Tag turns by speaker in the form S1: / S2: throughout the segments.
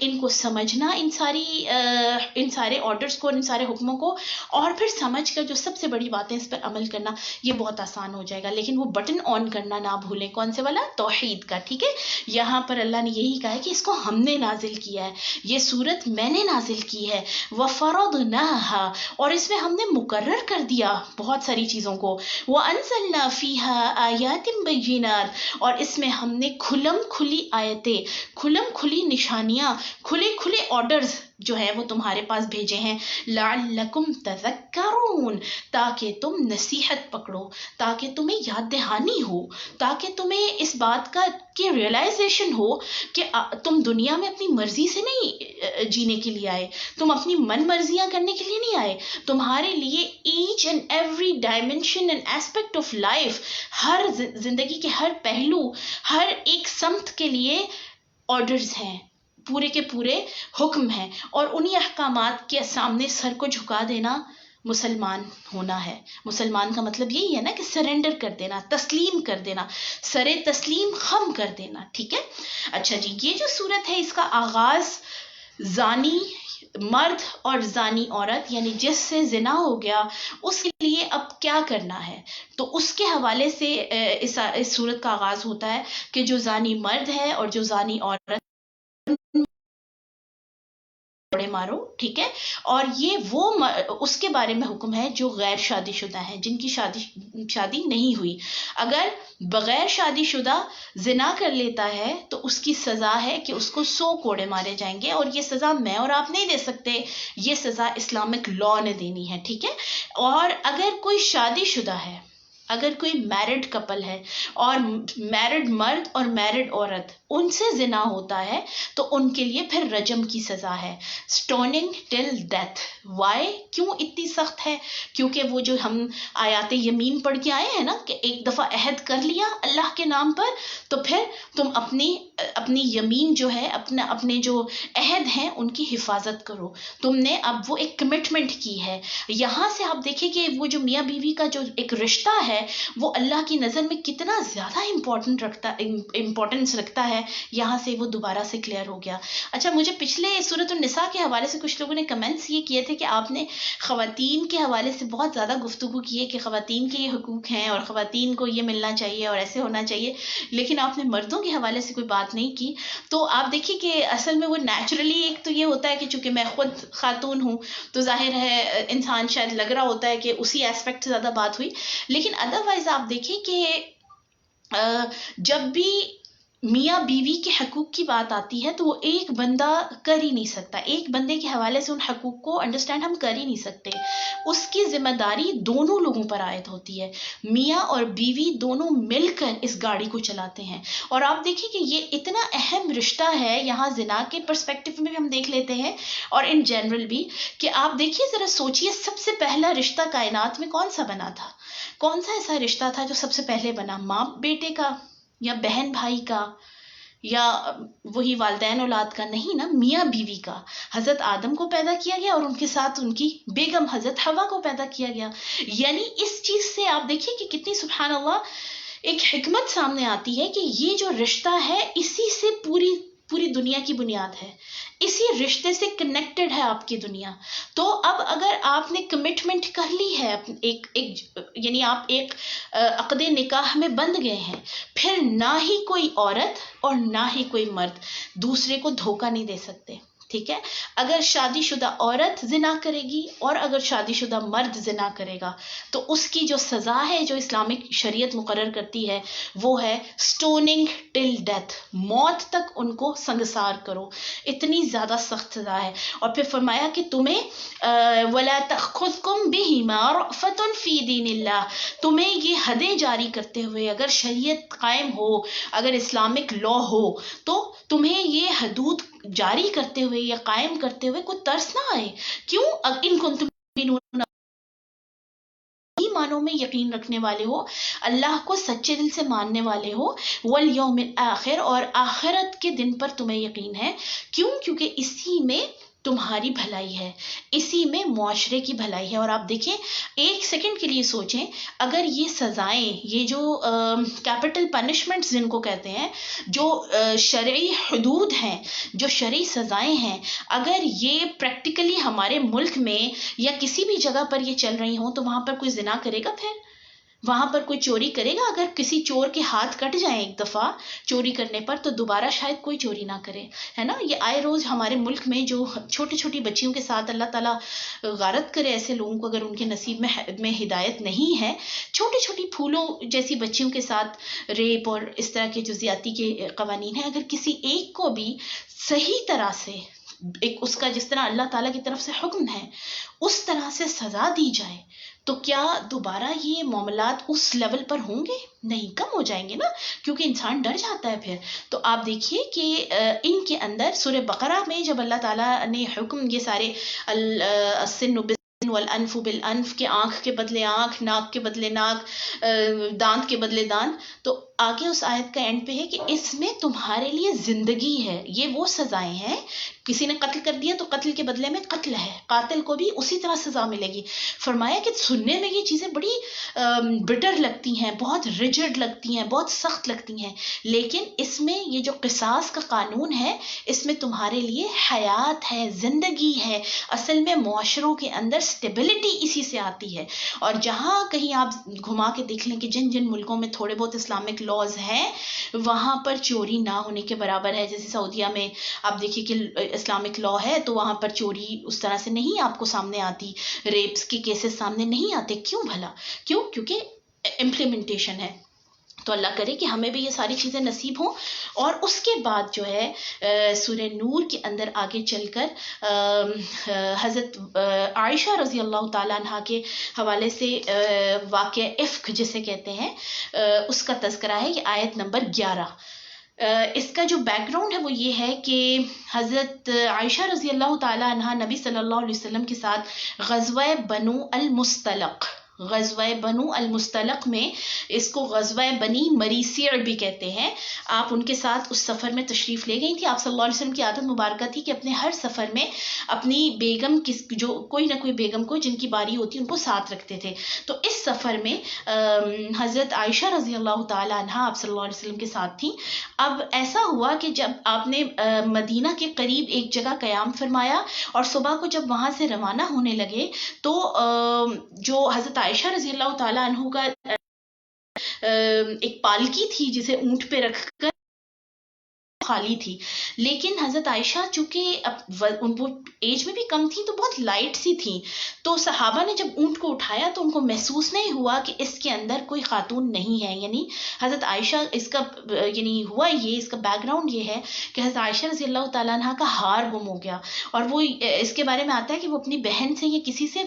S1: ان کو سمجھنا، ان سارے آرڈرز کو، ان سارے حکموں کو، اور پھر سمجھ کر جو سب سے بڑی باتیں اس پر عمل کرنا، یہ بہت آسان ہو جائے گا. لیکن وہ بٹن آن کرنا نہ بھولیں. کون سے والا؟ توحید کا. ٹھیک ہے، یہاں پر اللہ نے یہی کہا ہے کہ اس کو ہم نے نازل کیا ہے، یہ صورت میں نے نازل کی ہے. وَفَرَضْنَاهَا، اور اس میں ہم نے مقرر کر دیا بہت ساری چیزوں کو. وَأَنزَلْنَا فِيهَا آيَاتٍ بَيِّنَاتٍ، اور اس میں ہم نے کھلم کھلی آیتیں، کھلم کھلی نشانیاں، کھلے کھلے آرڈرز جو ہیں وہ تمہارے پاس بھیجے ہیں. لَعَلَّكُمْ تَذَكَّرُونَ، تاکہ تم نصیحت پکڑو، تاکہ تمہیں یاد دہانی ہو، تاکہ تمہیں اس بات کا کہ ریئلائزیشن ہو کہ تم دنیا میں اپنی مرضی سے نہیں جینے کے لیے آئے، تم اپنی من مرضیاں کرنے کے لیے نہیں آئے. تمہارے لیے each and every dimension and aspect of life, ہر زندگی کے ہر پہلو، ہر ایک سمت کے لیے آرڈرز ہیں، پورے کے پورے حکم ہیں. اور انہی احکامات کے سامنے سر کو جھکا دینا مسلمان ہونا ہے. مسلمان کا مطلب یہی ہے نا کہ سرنڈر کر دینا، تسلیم کر دینا، سر تسلیم خم کر دینا. ٹھیک ہے. اچھا جی، یہ جو صورت ہے اس کا آغاز زانی مرد اور زانی عورت، یعنی جس سے زنا ہو گیا، اس کے لیے اب کیا کرنا ہے، تو اس کے حوالے سے اس صورت کا آغاز ہوتا ہے کہ جو زانی مرد ہے اور جو زانی عورت بڑے مارو. ٹھیک ہے. اور یہ وہ اس کے بارے میں حکم ہے جو غیر شادی شدہ ہیں، جن کی شادی نہیں ہوئی. اگر بغیر شادی شدہ زنا کر لیتا ہے تو اس کی سزا ہے کہ اس کو 100 کوڑے مارے جائیں گے. اور یہ سزا میں اور آپ نہیں دے سکتے، یہ سزا اسلامک لا نے دینی ہے. ٹھیک ہے. اور اگر کوئی شادی شدہ ہے، اگر کوئی میرڈ کپل ہے اور میرڈ مرد اور میرڈ عورت ان سے زنا ہوتا ہے تو ان کے لیے پھر رجم کی سزا ہے، سٹوننگ ٹل ڈیتھ. وائی؟ کیوں اتنی سخت ہے؟ کیونکہ وہ جو ہم آیات یمین پڑھ کے آئے ہیں نا کہ ایک دفعہ عہد کر لیا اللہ کے نام پر تو پھر تم اپنی یمین جو ہے، اپنے جو عہد ہیں ان کی حفاظت کرو. تم نے اب وہ ایک کمٹمنٹ کی ہے. یہاں سے آپ دیکھیں کہ وہ جو میاں بیوی کا جو ایک رشتہ ہے وہ اللہ کی نظر میں کتنا زیادہ امپورٹنس رکھتا ہے، یہاں سے وہ دوبارہ سے کلیئر ہو گیا. اچھا، مجھے پچھلے سورۃ النساء کے حوالے سے کچھ لوگوں نے کمنٹس یہ کیے تھے کہ آپ نے خواتین کے حوالے سے بہت زیادہ گفتگو کی ہے کہ خواتین کے یہ حقوق ہیں اور خواتین کو یہ ملنا چاہیے اور ایسے ہونا چاہیے، لیکن آپ نے مردوں کے حوالے سے کوئی بات نہیں کی. تو آپ دیکھیے کہ اصل میں وہ نیچرلی ایک تو یہ ہوتا ہے کہ چونکہ میں خود خاتون ہوں تو ظاہر ہے انسان شاید لگ رہا ہوتا ہے کہ اسی ایسپیکٹ سے زیادہ بات ہوئی، لیکن ادروائز آپ دیکھیں کہ جب بھی میاں بیوی کے حقوق کی بات آتی ہے تو وہ ایک بندہ کر ہی نہیں سکتا، ایک بندے کے حوالے سے ان حقوق کو انڈرسٹینڈ ہم کر ہی نہیں سکتے. اس کی ذمہ داری دونوں لوگوں پر عائد ہوتی ہے. میاں اور بیوی دونوں مل کر اس گاڑی کو چلاتے ہیں. اور آپ دیکھیں کہ یہ اتنا اہم رشتہ ہے، یہاں زنا کے پرسپیکٹو میں بھی ہم دیکھ لیتے ہیں اور ان جنرل بھی، کہ آپ دیکھیے ذرا سوچئے سب سے پہلا رشتہ کائنات میں کون سا بنا تھا؟ کون سا ایسا رشتہ تھا جو سب سے پہلے بنا؟ ماں بیٹے کا، یا بہن بھائی کا، یا وہی والدین اولاد کا؟ نہیں نا، میاں بیوی کا. حضرت آدم کو پیدا کیا گیا اور ان کے ساتھ ان کی بیگم حضرت حوا کو پیدا کیا گیا. یعنی اس چیز سے آپ دیکھیے کہ کتنی سبحان اللہ ایک حکمت سامنے آتی ہے کہ یہ جو رشتہ ہے اسی سے پوری دنیا کی بنیاد ہے، اسی رشتے سے کنیکٹڈ ہے آپ کی دنیا. تو اب اگر آپ نے کمٹمنٹ کر لی ہے یعنی آپ ایک عقد نکاح میں بندھ گئے ہیں، پھر نہ ہی کوئی عورت اور نہ ہی کوئی مرد دوسرے کو دھوکہ نہیں دے سکتے. ٹھیک ہے. اگر شادی شدہ عورت زنا کرے گی اور اگر شادی شدہ مرد زنا کرے گا تو اس کی جو سزا ہے جو اسلامک شریعت مقرر کرتی ہے وہ ہے سٹوننگ ٹل ڈیتھ، موت تک ان کو سنگسار کرو. اتنی زیادہ سخت سزا ہے. اور پھر فرمایا کہ تمہیں وَلَا تَأْخُذْكُمْ بِهِمَا رَأْفَةٌ فِي دِينِ اللَّهِ، تمہیں یہ حدیں جاری کرتے ہوئے اگر شریعت قائم ہو، اگر اسلامک لا ہو تو تمہیں یہ حدود جاری کرتے ہوئے یا قائم کرتے ہوئے کوئی ترس نہ آئے. کیوں؟ ان کنتم تؤمنون، ایمانوں میں یقین رکھنے والے ہو، اللہ کو سچے دل سے ماننے والے ہو، والیوم الآخر، اور آخرت کے دن پر تمہیں یقین ہے. کیوں؟ کیونکہ اسی میں تمہاری بھلائی ہے، اسی میں معاشرے کی بھلائی ہے. اور آپ دیکھیں، ایک سیکنڈ کے لیے سوچیں، اگر یہ سزائیں، یہ جو کیپٹل پنشمنٹس جن کو کہتے ہیں، جو شرعی حدود ہیں، جو شرعی سزائیں ہیں، اگر یہ پریکٹیکلی ہمارے ملک میں یا کسی بھی جگہ پر یہ چل رہی ہوں، تو وہاں پر کوئی زنا کرے گا؟ پھر وہاں پر کوئی چوری کرے گا؟ اگر کسی چور کے ہاتھ کٹ جائیں ایک دفعہ چوری کرنے پر، تو دوبارہ شاید کوئی چوری نہ کرے، ہے نا. یہ آئے روز ہمارے ملک میں جو چھوٹی چھوٹی بچیوں کے ساتھ اللہ تعالیٰ غارت کرے ایسے لوگوں کو، اگر ان کے نصیب میں ہدایت نہیں ہے، چھوٹی چھوٹی پھولوں جیسی بچیوں کے ساتھ ریپ اور اس طرح کے جو زیادتی کے قوانین ہیں، اگر کسی ایک کو بھی صحیح طرح سے ایک اس کا جس طرح اللہ تعالیٰ کی طرف سے حکم ہے اس طرح سے سزا دی جائے، تو کیا دوبارہ یہ معاملات اس لیول پر ہوں گے؟ نہیں، کم ہو جائیں گے نا، کیونکہ انسان ڈر جاتا ہے پھر. تو آپ دیکھیے کہ ان کے اندر سورہ بقرہ میں جب اللہ تعالیٰ نے حکم یہ سارے السن بالسن والانف بالانف، کے آنکھ کے بدلے آنکھ، ناک کے بدلے ناک، دانت کے بدلے دانت، تو آگے اس آیت کا اینڈ پہ ہے کہ اس میں تمہارے لیے زندگی ہے. یہ وہ سزائیں ہیں، کسی نے قتل کر دیا تو قتل کے بدلے میں قتل ہے، قاتل کو بھی اسی طرح سزا ملے گی. فرمایا کہ سننے میں یہ چیزیں بڑی بٹر لگتی ہیں، بہت ریجڈ لگتی ہیں، بہت سخت لگتی ہیں، لیکن اس میں یہ جو قصاص کا قانون ہے، اس میں تمہارے لیے حیات ہے، زندگی ہے. اصل میں معاشروں کے اندر سٹیبلٹی اسی سے آتی ہے. اور جہاں کہیں آپ گھما کے دیکھ لیں کہ جن جن ملکوں میں تھوڑے بہت اسلامک لاز ہیں، وہاں پر چوری نہ ہونے کے برابر ہے. جیسے سعودیہ میں آپ دیکھیے کہ اسلامک لا ہے، تو وہاں پر چوری اس طرح سے نہیں آپ کو سامنے آتی، ریپس کے کیسز سامنے نہیں آتے. کیوں بھلا؟ کیونکہ امپلیمنٹیشن ہے. تو اللہ کرے کہ ہمیں بھی یہ ساری چیزیں نصیب ہوں. اور اس کے بعد جو ہے سورہ نور کے اندر آگے چل کر حضرت عائشہ رضی اللہ تعالیٰ عنہ کے حوالے سے واقعہ افک جسے کہتے ہیں، اس کا تذکرہ ہے. یہ آیت نمبر 11. اس کا جو بیک گراؤنڈ ہے وہ یہ ہے کہ حضرت عائشہ رضی اللہ تعالیٰ عنہ نبی صلی اللہ علیہ وسلم کے ساتھ غزوہ بنو المستلق میں، اس کو غزوہ بنی مریسیع بھی کہتے ہیں، آپ ان کے ساتھ اس سفر میں تشریف لے گئی تھی. آپ صلی اللہ علیہ وسلم کی عادت مبارکہ تھی کہ اپنے ہر سفر میں اپنی بیگم جو کوئی نہ کوئی بیگم کو جن کی باری ہوتی ان کو ساتھ رکھتے تھے. تو اس سفر میں حضرت عائشہ رضی اللہ تعالی عنہ آپ صلی اللہ علیہ وسلم کے ساتھ تھیں. اب ایسا ہوا کہ جب آپ نے مدینہ کے قریب ایک جگہ قیام فرمایا اور صبح کو جب وہاں سے روانہ ہونے لگے، تو جو حضرت عائشہ رضی اللہ تعالیٰ عنہ کا ایک پالکی تھی جسے اونٹ پہ رکھ کر خالی تھی، لیکن حضرت عائشہ چونکہ ان کو ایج میں بھی کم تھی تو بہت لائٹ سی تھیں، تو صحابہ نے جب اونٹ کو اٹھایا تو ان کو محسوس نہیں ہوا کہ اس کے اندر کوئی خاتون نہیں ہے. یعنی حضرت عائشہ اس کا ہوا یہ، اس کا بیک گراؤنڈ یہ ہے کہ حضرت عائشہ رضی اللہ تعالیٰ عنہ کا ہار گم ہو گیا، اور وہ اس کے بارے میں آتا ہے کہ وہ اپنی بہن سے یا کسی سے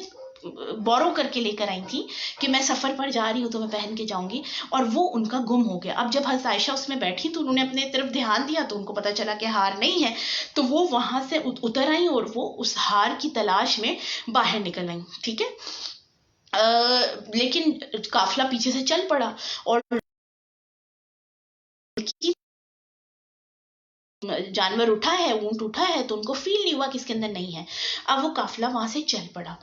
S1: بورو کر کے لے کر آئی تھی کہ میں سفر پر جا رہی ہوں تو میں پہن کے جاؤں گی، اور وہ ان کا گم ہو گیا. اب جب حضرت عائشہ اس میں بیٹھی تو انہوں نے اپنے طرف دھیان دیا تو ان کو پتا چلا کہ ہار نہیں ہے، تو وہ وہاں سے اتر آئیں اور وہ اس ہار کی تلاش میں باہر نکل آئیں. ٹھیک ہے، لیکن قافلہ پیچھے سے چل پڑا اور جانور اٹھا ہے، اونٹ اٹھا ہے، تو ان کو فیل نہیں ہوا کہ اس کے اندر نہیں ہے. اب وہ قافلہ وہاں سے چل پڑا.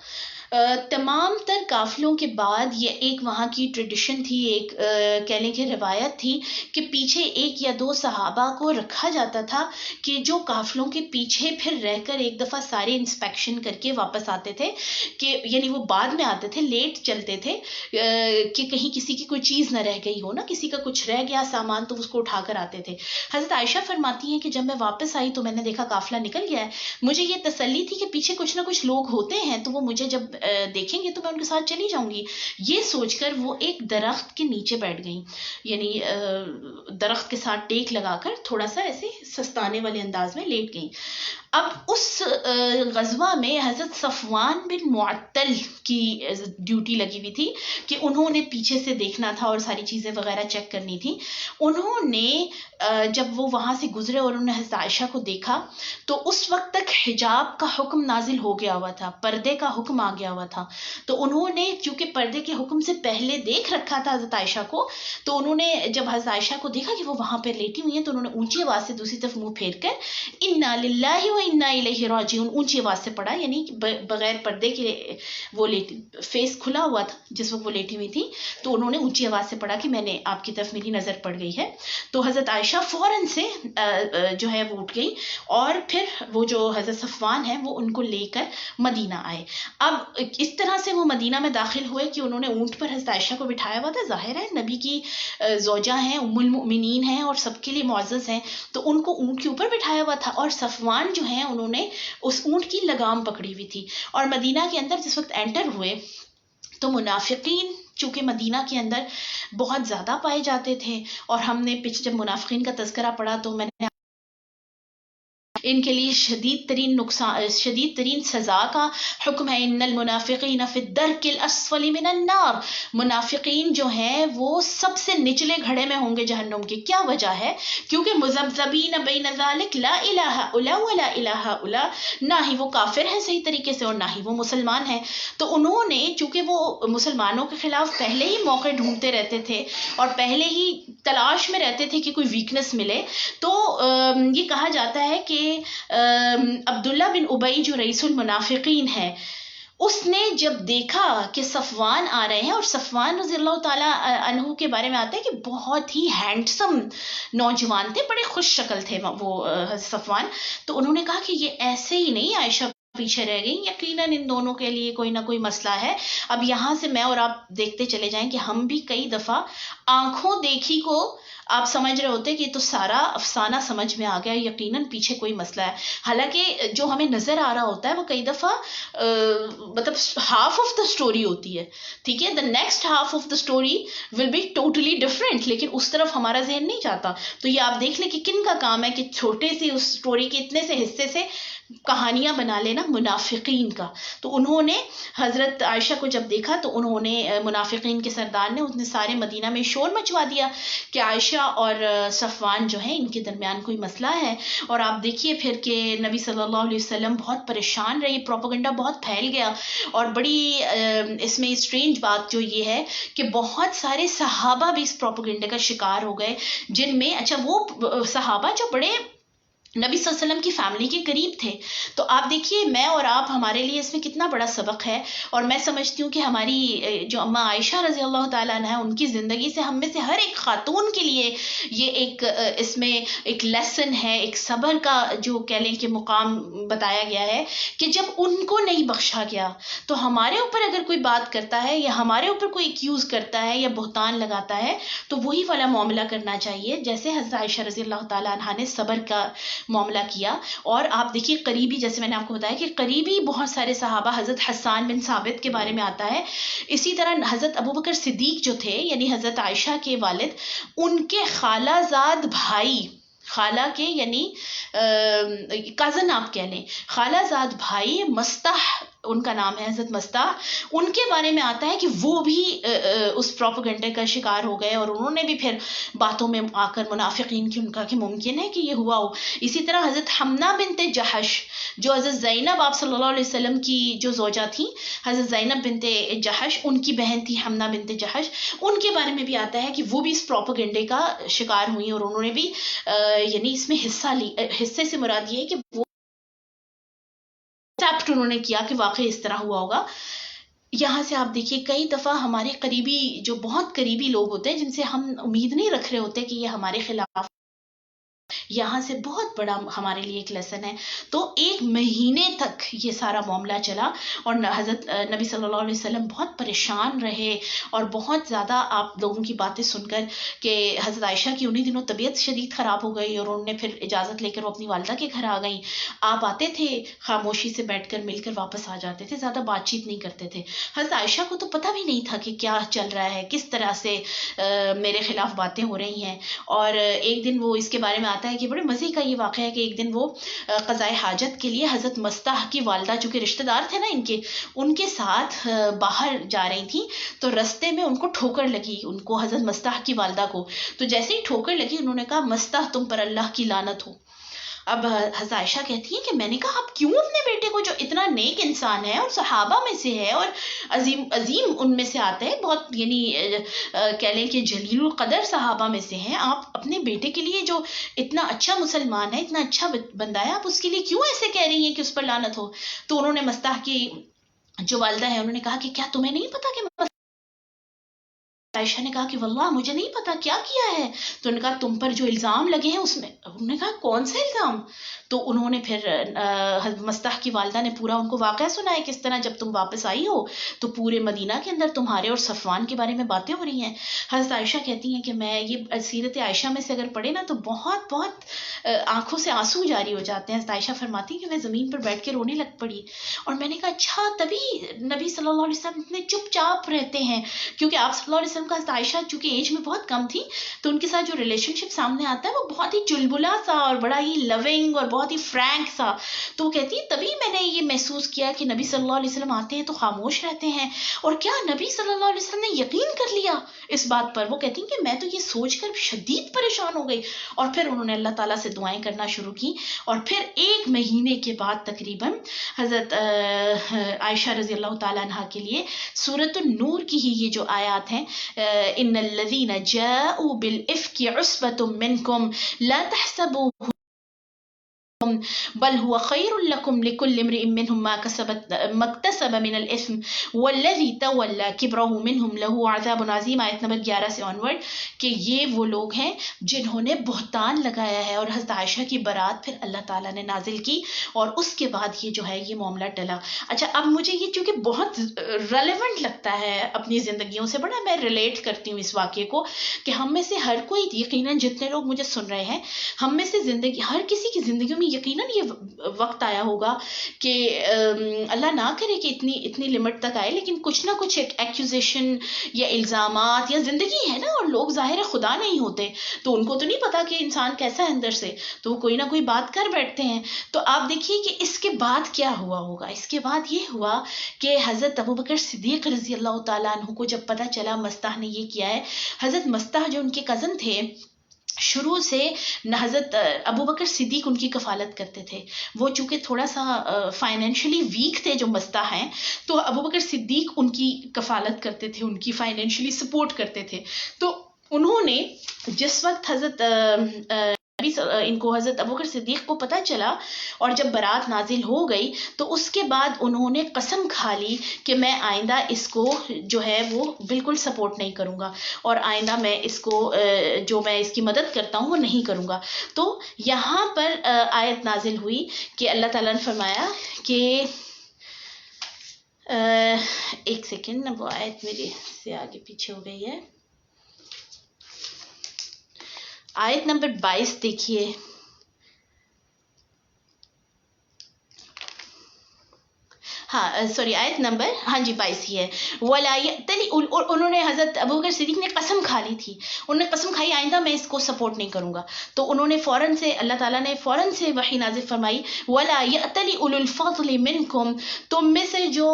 S1: تمام تر قافلوں کے بعد یہ ایک وہاں کی ٹریڈیشن تھی، ایک کہہ لیں کہ روایت تھی کہ پیچھے ایک یا دو صحابہ کو رکھا جاتا تھا کہ جو قافلوں کے پیچھے پھر رہ کر ایک دفعہ سارے انسپیکشن کر کے واپس آتے تھے، کہ یعنی وہ بعد میں آتے تھے، لیٹ چلتے تھے کہ کہیں کسی کی کوئی چیز نہ رہ گئی ہو نا، کسی کا کچھ رہ گیا سامان تو اس کو اٹھا کر آتے تھے. حضرت عائشہ فرماتی ہیں کہ جب میں واپس آئی تو میں نے دیکھا قافلہ نکل گیا ہے. مجھے یہ تسلی تھی کہ پیچھے کچھ نہ کچھ لوگ ہوتے ہیں تو وہ مجھے جب دیکھیں گے تو میں ان کے ساتھ چلی جاؤں گی. یہ سوچ کر وہ ایک درخت کے نیچے بیٹھ گئیں، یعنی درخت کے ساتھ ٹیک لگا کر تھوڑا سا ایسے سستانے والے انداز میں لیٹ گئیں. اب اس غزوہ میں حضرت صفوان بن معطل کی ڈیوٹی لگی ہوئی تھی کہ انہوں نے پیچھے سے دیکھنا تھا اور ساری چیزیں وغیرہ چیک کرنی تھی. انہوں نے جب وہ وہاں سے گزرے اور انہوں نے حضرت عائشہ کو دیکھا تو اس وقت تک حجاب کا حکم نازل ہو گیا ہوا تھا، پردے کا حکم آ گیا گیا ہوا تھا. تو انہوں نے چونکہ پردے کے حکم سے پہلے دیکھ رکھا تھا حضرت عائشہ کو, تو انہوں نے جب حضرت عائشہ کو دیکھا کہ وہ وہاں پہ لیٹی ہوئی ہیں تو انہوں نے اونچی آواز سے دوسری طرف منہ پھیر کر انا للہ و انا الیہ راجعون اونچی آواز سے پڑھا, یعنی بغیر پردے کے وہ فیس کھلا ہوا تھا جس وقت وہ لیٹی ہوئی تھی, تو انہوں نے اونچی آواز سے پڑھا کہ میں نے آپ کی طرف میری نظر پڑ گئی ہے. تو حضرت عائشہ فوراً سے جو ہے وہ اٹھ گئی اور پھر وہ جو حضرت صفوان ہے وہ ان کو لے کر مدینہ آئے. اب اس طرح سے وہ مدینہ میں داخل ہوئے کہ انہوں نے اونٹ پر حضرت عائشہ کو بٹھایا ہوا تھا. ظاہر ہے نبی کی زوجہ ہیں, ام المؤمنین ہیں اور سب کے لیے معزز ہیں, تو ان کو اونٹ کے اوپر بٹھایا ہوا تھا. اور صفوان جو ہیں انہوں نے اس اونٹ کی لگام پکڑی ہوئی تھی. اور مدینہ کے اندر جس وقت انٹر ہوئے تو منافقین چونکہ مدینہ کے اندر بہت زیادہ پائے جاتے تھے, اور ہم نے جب منافقین کا تذکرہ پڑھا تو میں نے ان کے لیے شدید ترین سزا کا حکم ہے. ان المنافقین فی الدرک الاسفل من النار, منافقین جو ہیں وہ سب سے نچلے گھڑے میں ہوں گے جہنم کے. کیا وجہ ہے؟ کیونکہ مذبذبین بین ذلک لا الہ الا ولا الہ الا, نہ ہی وہ کافر ہیں صحیح طریقے سے اور نہ ہی وہ مسلمان ہیں. تو انہوں نے چونکہ وہ مسلمانوں کے خلاف پہلے ہی موقع ڈھونڈتے رہتے تھے اور پہلے ہی تلاش میں رہتے تھے کہ کوئی ویکنس ملے, تو یہ کہا جاتا ہے کہ عبداللہ بن ابی جو رئیس المنافقین ہے, اس نے جب دیکھا کہ صفوان آ رہے ہیں, اور صفوان رضی اللہ تعالیٰ عنہ کے بارے میں آتا ہے کہ بہت ہی ہینڈسم نوجوان تھے, بڑے خوش شکل تھے وہ صفوان, تو انہوں نے کہا کہ یہ ایسے ہی نہیں عائشہ پیچھے رہ گئی, یقیناً ان دونوں کے لیے کوئی نہ کوئی مسئلہ ہے. اب یہاں سے میں اور آپ دیکھتے چلے جائیں کہ ہم بھی کئی دفعہ آنکھوں دیکھی کو آپ سمجھ رہے ہوتے کہ یہ تو سارا افسانہ سمجھ میں آ گیا, یقیناً پیچھے کوئی مسئلہ ہے, حالانکہ جو ہمیں نظر آ رہا ہوتا ہے وہ کئی دفعہ مطلب ہاف آف دا اسٹوری ہوتی ہے. ٹھیک ہے, the next half of the story will be totally different, لیکن اس طرف ہمارا ذہن نہیں جاتا. تو یہ آپ دیکھ لیں کہ کن کا کام ہے کہ چھوٹے سی اس اسٹوری کے اتنے سے حصے سے کہانیاں بنا لینا, منافقین کا. تو انہوں نے حضرت عائشہ کو جب دیکھا تو انہوں نے منافقین کے سردار نے, اس نے سارے مدینہ میں شور مچوا دیا کہ عائشہ اور صفوان جو ہیں ان کے درمیان کوئی مسئلہ ہے. اور آپ دیکھیے پھر کہ نبی صلی اللہ علیہ وسلم بہت پریشان رہے, پروپیگنڈا بہت پھیل گیا, اور بڑی اس میں اسٹرینج بات جو یہ ہے کہ بہت سارے صحابہ بھی اس پروپیگنڈے کا شکار ہو گئے, جن میں اچھا وہ صحابہ جو بڑے نبی صلی اللہ علیہ وسلم کی فیملی کے قریب تھے. تو آپ دیکھیے میں اور آپ ہمارے لیے اس میں کتنا بڑا سبق ہے, اور میں سمجھتی ہوں کہ ہماری جو اماں عائشہ رضی اللہ تعالیٰ عنہ ان کی زندگی سے ہم میں سے ہر ایک خاتون کے لیے یہ ایک اس میں ایک لیسن ہے, ایک صبر کا جو کہہ لیں کہ مقام بتایا گیا ہے کہ جب ان کو نہیں بخشا گیا تو ہمارے اوپر اگر کوئی بات کرتا ہے یا ہمارے اوپر کوئی ایکیوز کرتا ہے یا بہتان لگاتا ہے تو وہی والا معاملہ کرنا چاہیے جیسے حضرت عائشہ رضی اللہ تعالیٰ عنہ نے صبر کا معاملہ کیا. اور آپ دیکھیے قریبی, جیسے میں نے آپ کو بتایا کہ قریبی بہت سارے صحابہ, حضرت حسان بن ثابت کے بارے میں آتا ہے, اسی طرح حضرت ابوبکر صدیق جو تھے یعنی حضرت عائشہ کے والد, ان کے خالہ زاد بھائی, خالہ کے یعنی کزن آپ کہہ لیں, خالہ زاد بھائی مستح ان کا نام ہے, حضرت مستح, ان کے بارے میں آتا ہے کہ وہ بھی اس پروپیگنڈے کا شکار ہو گئے, اور انہوں نے بھی پھر باتوں میں آ کر منافقین کی ان کا کہ ممکن ہے کہ یہ ہوا ہو. اسی طرح حضرت حمنہ بنت جحش جو حضرت زینب آپ صلی اللہ علیہ وسلم کی جو زوجہ تھیں, حضرت زینب بنت جحش ان کی بہن تھی حمنہ بنت جحش, ان کے بارے میں بھی آتا ہے کہ وہ بھی اس پروپیگنڈے کا شکار ہوئی اور انہوں نے بھی یعنی اس میں حصہ لی. حصے سے مراد یہ ہے کہ وہ ایکسپٹ انہوں نے کیا کہ واقعی اس طرح ہوا ہوگا. یہاں سے آپ دیکھیے کئی دفعہ ہمارے قریبی جو بہت قریبی لوگ ہوتے ہیں جن سے ہم امید نہیں رکھ رہے ہوتے کہ یہ ہمارے خلاف, یہاں سے بہت بڑا ہمارے لیے ایک لیسن ہے. تو ایک مہینے تک یہ سارا معاملہ چلا اور حضرت نبی صلی اللہ علیہ وسلم بہت پریشان رہے, اور بہت زیادہ آپ لوگوں کی باتیں سن کر کہ حضرت عائشہ کی انہی دنوں طبیعت شدید خراب ہو گئی اور انہوں نے پھر اجازت لے کر وہ اپنی والدہ کے گھر آ گئیں. آپ آتے تھے خاموشی سے بیٹھ کر مل کر واپس آ جاتے تھے, زیادہ بات چیت نہیں کرتے تھے. حضرت عائشہ کو تو پتہ بھی نہیں تھا کہ کیا چل رہا ہے, کس طرح سے میرے خلاف باتیں ہو رہی ہیں. اور ایک دن وہ اس کے بارے میں آتا ہے کہ بڑے مزے کا یہ واقعہ ہے کہ ایک دن وہ قضائے حاجت کے لیے حضرت مستح کی والدہ, چونکہ رشتہ دار تھے نا ان کے ساتھ باہر جا رہی تھیں, تو رستے میں ان کو ٹھوکر لگی, ان کو حضرت مستح کی والدہ کو. تو جیسے ہی ٹھوکر لگی انہوں نے کہا مستح تم پر اللہ کی لعنت ہو. اب حضرت عائشہ کہتی ہیں کہ میں نے کہا آپ کیوں اپنے بیٹے کو, جو اتنا نیک انسان ہے اور صحابہ میں سے ہے اور عظیم ان میں سے آتا ہے, بہت یعنی کہہ لیں کہ جلیل القدر صحابہ میں سے ہیں, آپ اپنے بیٹے کے لیے جو اتنا اچھا مسلمان ہے, اتنا اچھا بندہ ہے, آپ اس کے لیے کیوں ایسے کہہ رہی ہیں کہ اس پر لعنت ہو؟ تو انہوں نے مستح کی جو والدہ ہے انہوں نے کہا کہ کیا تمہیں نہیں پتا کہ عائشہ نے کہا کہ واللہ مجھے نہیں پتا کیا کیا ہے. تو انہوں نے کہا تم پر جو الزام لگے ہیں اس میں, انہوں نے کہا کون سے الزام؟ تو انہوں نے پھر مستح کی والدہ نے پورا ان کو واقعہ سنایا کس طرح جب تم واپس آئی ہو تو پورے مدینہ کے اندر تمہارے اور صفوان کے بارے میں باتیں ہو رہی ہیں. حضرت عائشہ کہتی ہیں کہ میں یہ سیرت عائشہ میں سے اگر پڑھے نا تو بہت بہت آنکھوں سے آنسو جاری ہو جاتے ہیں. حضرت عائشہ فرماتی ہیں کہ میں زمین پر بیٹھ کے رونے لگ پڑی اور میں نے کہا اچھا تبھی نبی صلی اللہ علیہ وسلم اتنے چپ چاپ رہتے ہیں, کیونکہ آپ صلی اللہ علیہ وسلم کا حضرت عائشہ چونکہ ایج میں بہت کم تھی تو ان کے ساتھ جو ریلیشن شپ سامنے آتا ہے وہ بہت ہی چلبلا سا اور بڑا ہی لونگ اور بہت ہی فرینک سا. تو وہ کہتی ہے تبھی میں نے یہ محسوس کیا کہ نبی صلی اللہ علیہ وسلم آتے ہیں تو خاموش رہتے ہیں, اور کیا نبی صلی اللہ علیہ وسلم نے یقین کر لیا اس بات پر؟ وہ کہتی ہیں کہ میں تو یہ سوچ کر شدید پریشان ہو گئی. اور پھر انہوں نے اللہ تعالیٰ سے دعائیں کرنا شروع کی, اور پھر 1 مہینے کے بعد تقریباً حضرت عائشہ رضی اللہ تعالیٰ عنہ کے لیے سورۃ النور کی ہی یہ جو آیات ہیں, ان الذین جاءوا بالافک عصبۃ منکم لا تحسبوه بل هو خیر لکم لکل امرئ منهم ما اکتسب من الاثم والذی تولی کبرہ منہم لہ عذاب عظیم. آیت نمبر 11 سے آنورڈ کہ یہ وہ لوگ ہیں جنہوں نے بہتان لگایا ہے. اور حضرت عائشہ کی برات پھر اللہ تعالیٰ نے نازل کی اور اس کے بعد یہ جو ہے یہ معاملہ ٹلا. اچھا اب مجھے یہ چونکہ بہت ریلیونٹ لگتا ہے اپنی زندگیوں سے, بڑا میں ریلیٹ کرتی ہوں اس واقعے کو کہ ہم میں سے ہر کوئی, یقیناً جتنے لوگ مجھے سن رہے ہیں, ہم میں سے زندگی ہر کسی کی زندگیوں میں یقیناً یہ وقت آیا ہوگا کہ اللہ نہ کرے کہ اتنی لمٹ تک آئے, لیکن کچھ نہ کچھ ایک ایکوزیشن یا الزامات, یا زندگی ہے نا اور لوگ ظاہر خدا نہیں ہوتے تو ان کو تو نہیں پتا کہ انسان کیسا ہے اندر سے, تو وہ کوئی نہ کوئی بات کر بیٹھتے ہیں. تو آپ دیکھیے کہ اس کے بعد کیا ہوا ہوگا. اس کے بعد یہ ہوا کہ حضرت ابوبکر صدیق رضی اللہ تعالیٰ عنہ کو جب پتہ چلا مستح نے یہ کیا ہے, حضرت مستح جو ان کے کزن تھے شروع سے حضرت ابوبکر صدیق ان کی کفالت کرتے تھے. وہ چونکہ تھوڑا سا فائنینشلی ویک تھے جو مستح ہیں, تو ابوبکر صدیق ان کی کفالت کرتے تھے, ان کی فائنینشلی سپورٹ کرتے تھے. تو انہوں نے جس وقت حضرت ان کو حضرت ابوبکر صدیق کو پتہ چلا اور جب برات نازل ہو گئی تو اس کے بعد انہوں نے قسم کھا لی کہ میں آئندہ اس کو جو ہے وہ بالکل سپورٹ نہیں کروں گا, اور آئندہ میں اس کو جو میں اس کی مدد کرتا ہوں وہ نہیں کروں گا. تو یہاں پر آیت نازل ہوئی کہ اللہ تعالیٰ نے فرمایا کہ ایک سیکنڈ, وہ آیت میرے سے آگے پیچھے ہو گئی ہے. آیت نمبر 22 دیکھیے. ہاں سوری آیت نمبر 22 ہی ہے. وَلَا يَأْتَلِ, انہوں نے حضرت ابوبکر صدیق نے قسم کھا لی تھی, انہوں نے قسم کھائی آئندہ میں اس کو سپورٹ نہیں کروں گا. تو انہوں نے فوراً سے اللہ تعالیٰ نے فوراً سے وحی نازل فرمائی وَلَا يَأْتَلِ أُولُو الْفَضْلِ مِنْكُمْ, تم میں سے جو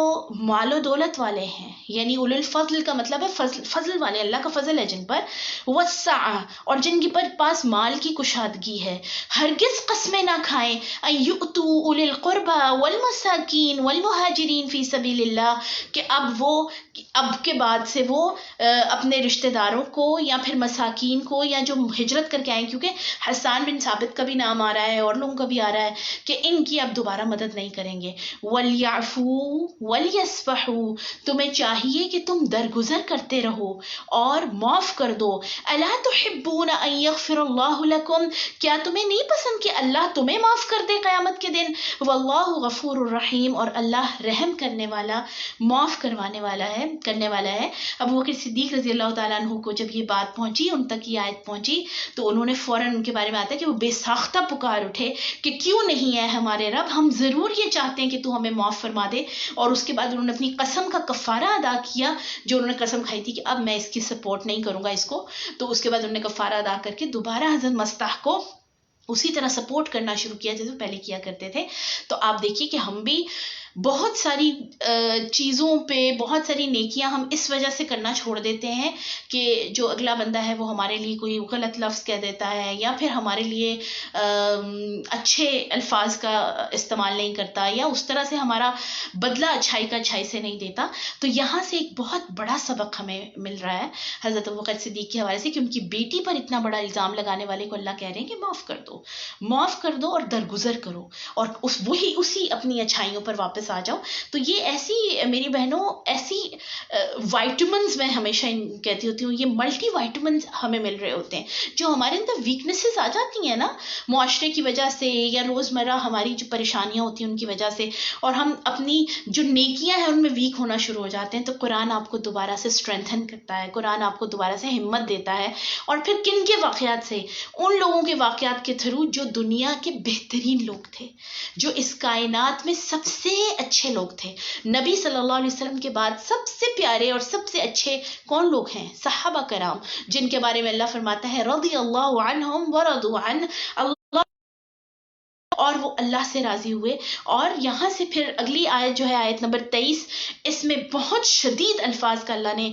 S1: مال و دولت والے ہیں, یعنی اولو الفضل کا مطلب ہے فضل والے, اللہ کا فضل ہے جن پر, وَالسَّعَةِ, اور جن کے پاس مال کی کشادگی ہے, ہرگز قسمیں نہ کھائیں أَن يُؤْتُوا أُولِي الْقُرْبَى وَالْمَسَاكِينِ وَالْمُهَاجِرِينَ فی سبیل اللہ, کہ اب کے بعد سے وہ اپنے رشتہ داروں کو یا پھر مساکین کو یا جو ہجرت کر کے آئیں, کیونکہ حسان بن ثابت کا بھی نام آ رہا ہے اور لوگوں کا بھی آ رہا ہے کہ ان کی اب دوبارہ مدد نہیں کریں گے. وَلْيَعْفُوا وَلْيَصْفَحُوا, تمہیں چاہیے کہ تم درگزر کرتے رہو اور معاف کر دو. أَلَا تُحِبُّونَ أَن يَغْفِرَ اللَّهُ لَكُمْ, کیا تمہیں نہیں پسند کہ اللہ تمہیں معاف کر دے قیامت کے دن. وَاللَّهُ غَفُورٌ رَحِيمٌ, اور اللہ رحم کرنے والا, معاف کروانے والا ہے, کرنے والا ہے. ابوبکر صدیق رضی اللہ تعالیٰ عنہ کو جب یہ بات پہنچی, ان تک یہ آیت پہنچی, تو انہوں نے فوراً ان کے بارے میں آتا ہے کہ وہ بے ساختہ پکار اٹھے کہ کیوں نہیں ہے ہمارے رب, ہم ضرور یہ چاہتے ہیں کہ تو ہمیں معاف فرما دے. اور اس کے بعد انہوں نے اپنی قسم کا کفارہ ادا کیا, جو انہوں نے قسم کھائی تھی کہ اب میں اس کی سپورٹ نہیں کروں گا اس کو. تو اس کے بعد انہوں نے کفارہ ادا کر کے دوبارہ حضرت مستح کو اسی طرح سپورٹ کرنا شروع کیا جیسے پہلے کیا کرتے تھے. تو آپ دیکھیے کہ ہم بھی بہت ساری چیزوں پہ بہت ساری نیکیاں ہم اس وجہ سے کرنا چھوڑ دیتے ہیں کہ جو اگلا بندہ ہے وہ ہمارے لیے کوئی غلط لفظ کہہ دیتا ہے یا پھر ہمارے لیے اچھے الفاظ کا استعمال نہیں کرتا یا اس طرح سے ہمارا بدلہ اچھائی کا اچھائی سے نہیں دیتا. تو یہاں سے ایک بہت بڑا سبق ہمیں مل رہا ہے حضرت ابوبکر صدیق کے حوالے سے کہ ان کی بیٹی پر اتنا بڑا الزام لگانے والے کو اللہ کہہ رہے ہیں کہ معاف کر دو اور درگزر کرو اور اسی اپنی اچھائیوں پر واپس آ جاؤ. تو یہ ایسی میری بہنوں ایسی وائٹامنز میں ہمیشہ کہتی ہوتی ہوں یہ ملٹی وائٹامنز ہمیں مل رہے ہوتے ہیں جو ہمارے اندر ویکنیسز آ جاتی ہیں نا معاشرے کی وجہ سے یا روزمرہ ہماری جو پریشانیاں ہوتی ہیں ان کی وجہ سے اور ہم اپنی جو نیکیاں ہیں ان میں ویک ہونا شروع ہو جاتے ہیں. تو قرآن آپ کو دوبارہ سے اسٹرینتھن کرتا ہے, قرآن آپ کو دوبارہ سے ہمت دیتا ہے. اور پھر کن کے واقعات سے؟ ان لوگوں کے واقعات کے تھرو جو دنیا کے بہترین لوگ تھے, جو اس کائنات میں سب سے اچھے لوگ تھے. نبی صلی اللہ علیہ وسلم کے بعد سب سے پیارے اور سب سے اچھے کون لوگ ہیں؟ صحابہ کرام, جن کے بارے میں اللہ فرماتا ہے رضی اللہ عنہم ورضوا عنہ, اللہ اور وہ اللہ سے راضی ہوئے. اور یہاں سے پھر اگلی آیت جو ہے آیت نمبر 23, اس میں بہت شدید الفاظ کا اللہ نے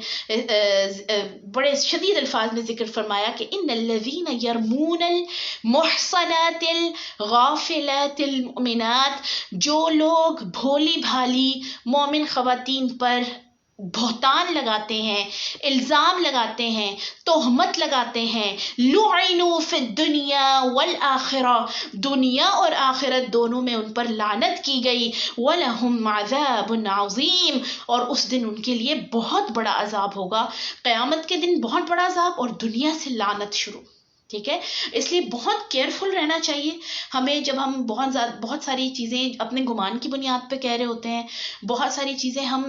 S1: بڑے شدید الفاظ میں ذکر فرمایا کہ ان الذین یرمون المحصنات الغافلات المؤمنات, جو لوگ بھولی بھالی مومن خواتین پر بہتان لگاتے ہیں, الزام لگاتے ہیں, تہمت لگاتے ہیں, لعنوا فی الدنیا والآخرہ, دنیا اور آخرت دونوں میں ان پر لعنت کی گئی, وَلَهُمْ عَذَابٌ عَظِيمٌ, اور اس دن ان کے لیے بہت بڑا عذاب ہوگا. قیامت کے دن بہت بڑا عذاب اور دنیا سے لعنت شروع. ٹھیک ہے, اس لیے بہت کیئرفل رہنا چاہیے ہمیں جب ہم بہت ساری چیزیں اپنے گمان کی بنیاد پہ کہہ رہے ہوتے ہیں. بہت ساری چیزیں ہم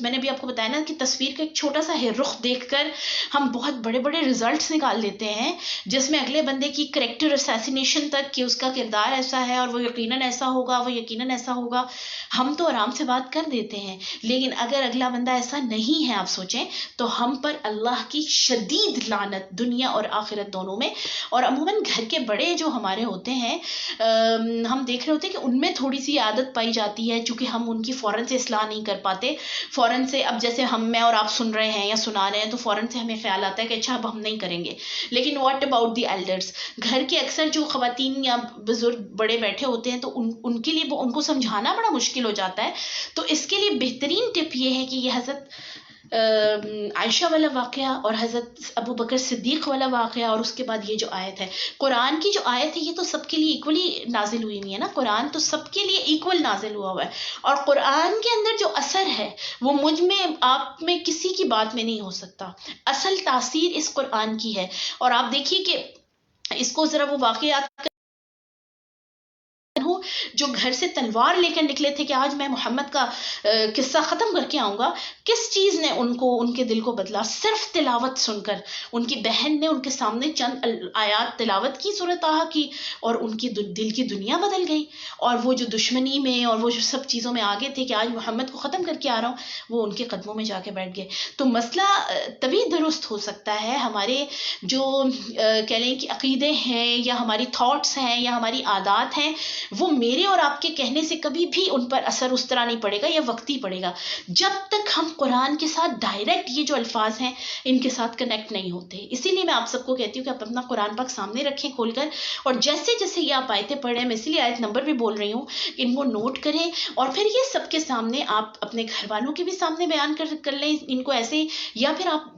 S1: میں نے بھی آپ کو بتایا نا کہ تصویر کا ایک چھوٹا سا رخ دیکھ کر ہم بہت بڑے بڑے ریزلٹس نکال لیتے ہیں جس میں اگلے بندے کی کریکٹر اسیسینیشن تک کہ اس کا کردار ایسا ہے اور وہ یقیناً ایسا ہوگا, وہ یقیناً ایسا ہوگا. ہم تو آرام سے بات کر دیتے ہیں, لیکن اگر اگلا بندہ ایسا نہیں ہے آپ سوچیں تو ہم پر اللہ کی شدید لعنت دنیا اور آخرت دونوں میں. اور عموماً گھر کے بڑے جو ہمارے ہوتے ہیں ہم دیکھ رہے ہوتے ہیں کہ ان میں تھوڑی سی عادت پائی جاتی ہے چونکہ ہم ان کی فوراً سے اصلاح نہیں کر پاتے. فوراً سے اب جیسے میں اور آپ سن رہے ہیں یا سنا رہے ہیں تو فوراً سے ہمیں خیال آتا ہے کہ اچھا اب ہم نہیں کریں گے, لیکن واٹ اباؤٹ دی ایلڈرس, گھر کے اکثر جو خواتین یا بزرگ بڑے بیٹھے ہوتے ہیں تو ان کے لیے ان کو سمجھانا بڑا مشکل ہو جاتا ہے. تو اس کے لیے بہترین ٹپ یہ ہے کہ یہ حضرت عائشہ والا واقعہ اور حضرت ابو بکر صدیق والا واقعہ اور اس کے بعد یہ جو آیت ہے, قرآن کی جو آیت ہے یہ تو سب کے لیے ایکولی نازل ہوئی ہوئی ہے نا, قرآن تو سب کے لیے ایکول نازل ہوا ہوا ہے. اور قرآن کے اندر جو اثر ہے وہ مجھ میں آپ میں کسی کی بات میں نہیں ہو سکتا. اصل تاثیر اس قرآن کی ہے. اور آپ دیکھیے کہ اس کو ذرا وہ واقعات جو گھر سے تلوار لے کر نکلے تھے کہ آج میں محمد کا قصہ ختم کر کے آؤں گا, کس چیز نے ان کے دل کو بدلا؟ صرف تلاوت سن کر. ان کی بہن نے ان کے سامنے چند آیات تلاوت کی سورۃ طٰہٰ کی اور ان کی دل کی دنیا بدل گئی. اور وہ جو دشمنی میں اور وہ جو سب چیزوں میں آگے تھے کہ آج محمد کو ختم کر کے آ رہا ہوں, وہ ان کے قدموں میں جا کے بیٹھ گئے. تو مسئلہ تبھی درست ہو سکتا ہے, ہمارے جو کہہ لیں کہ عقیدے ہیں یا ہماری تھاٹس ہیں یا ہماری عادات ہیں وہ میرے اور آپ کے کہنے سے کبھی بھی ان پر اثر اس طرح نہیں پڑے گا یا وقتی پڑے گا جب تک ہم قرآن کے ساتھ ڈائریکٹ یہ جو الفاظ ہیں ان کے ساتھ کنیکٹ نہیں ہوتے. اسی لیے میں آپ سب کو کہتی ہوں کہ آپ اپنا قرآن پاک سامنے رکھیں کھول کر, اور جیسے جیسے یہ آپ آیتیں پڑھ رہے ہیں, میں اسی لیے آیت نمبر بھی بول رہی ہوں, ان کو نوٹ کریں اور پھر یہ سب کے سامنے آپ اپنے گھر والوں کے بھی سامنے بیان کر لیں ان کو ایسے, یا پھر آپ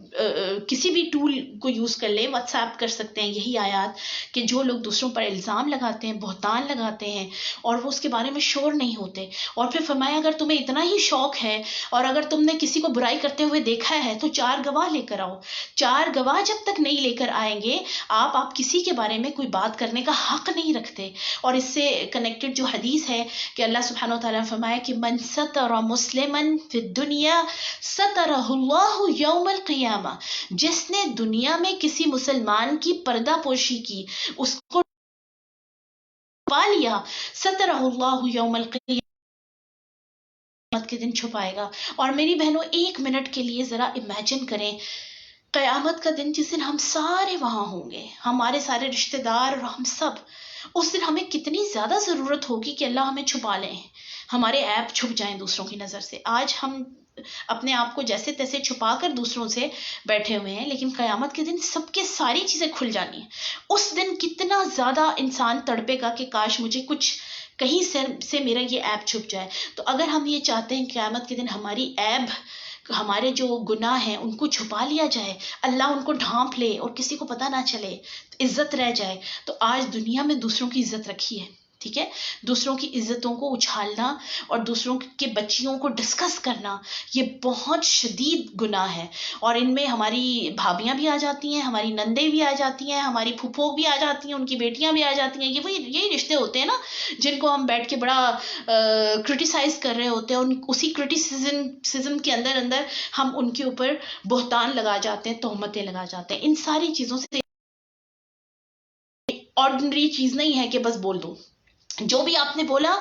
S1: کسی بھی ٹول کو یوز کر لیں, واٹس ایپ کر سکتے ہیں یہی آیات کہ جو لوگ دوسروں پر الزام لگاتے ہیں, بہتان لگاتے ہیں اور وہ اس کے بارے میں شور نہیں ہوتے. اور پھر فرمایا اگر تمہیں اتنا ہی شوق ہے اور اگر تم نے کسی کو برائی کرتے ہوئے دیکھا ہے تو 4 گواہ لے کر آؤ. 4 گواہ جب تک نہیں لے کر آئیں گے آپ کسی کے بارے میں کوئی بات کرنے کا حق نہیں رکھتے. اور اس سے کنیکٹڈ جو حدیث ہے کہ اللہ سبحانہ و تعالیٰ نے فرمایا کہ من ستر مسلما فی الدنیا سترہ اللہ یوم القیامہ, جس نے دنیا میں کسی مسلمان کی پردہ پوشی کی, اس کو پا لیا, سترہ اللہ یوم القیامہ کے دن چھپائے گا. اور میری بہنوں 1 منٹ کے لیے ذرا امیجن کریں قیامت کا دن جس دن ہم سارے وہاں ہوں گے, ہمارے سارے رشتہ دار اور ہم سب, اس دن ہمیں کتنی زیادہ ضرورت ہوگی کہ اللہ ہمیں چھپا لیں. ہمارے عیب چھپ جائیں دوسروں کی نظر سے. آج ہم اپنے آپ کو جیسے تیسے چھپا کر دوسروں سے بیٹھے ہوئے ہیں، لیکن قیامت کے دن سب کے ساری چیزیں کھل جانی ہیں. اس دن کتنا زیادہ انسان تڑپے گا کہ کاش مجھے کچھ کہیں سے میرا یہ عیب چھپ جائے. تو اگر ہم یہ چاہتے ہیں قیامت کے دن ہماری عیب، ہمارے جو گناہ ہیں ان کو چھپا لیا جائے، اللہ ان کو ڈھانپ لے اور کسی کو پتہ نہ چلے، عزت رہ جائے، تو آج دنیا میں دوسروں کی عزت رکھی ہے. ٹھیک ہے، دوسروں کی عزتوں کو اچھالنا اور دوسروں کے بچیوں کو ڈسکس کرنا یہ بہت شدید گناہ ہے. اور ان میں ہماری بھابیاں بھی آ جاتی ہیں، ہماری نندیں بھی آ جاتی ہیں، ہماری پھپھو بھی آ جاتی ہیں، ان کی بیٹیاں بھی آ جاتی ہیں. یہی رشتے ہوتے ہیں نا جن کو ہم بیٹھ کے بڑا کرٹیسائز کر رہے ہوتے ہیں، اسی کرٹیسزم کے اندر ہم ان کے اوپر بہتان لگا جاتے ہیں، تہمتیں لگا جاتے ہیں. ان ساری چیزوں سے آرڈنری چیز نہیں ہے کہ بس بول دو. جو بھی آپ نے بولا،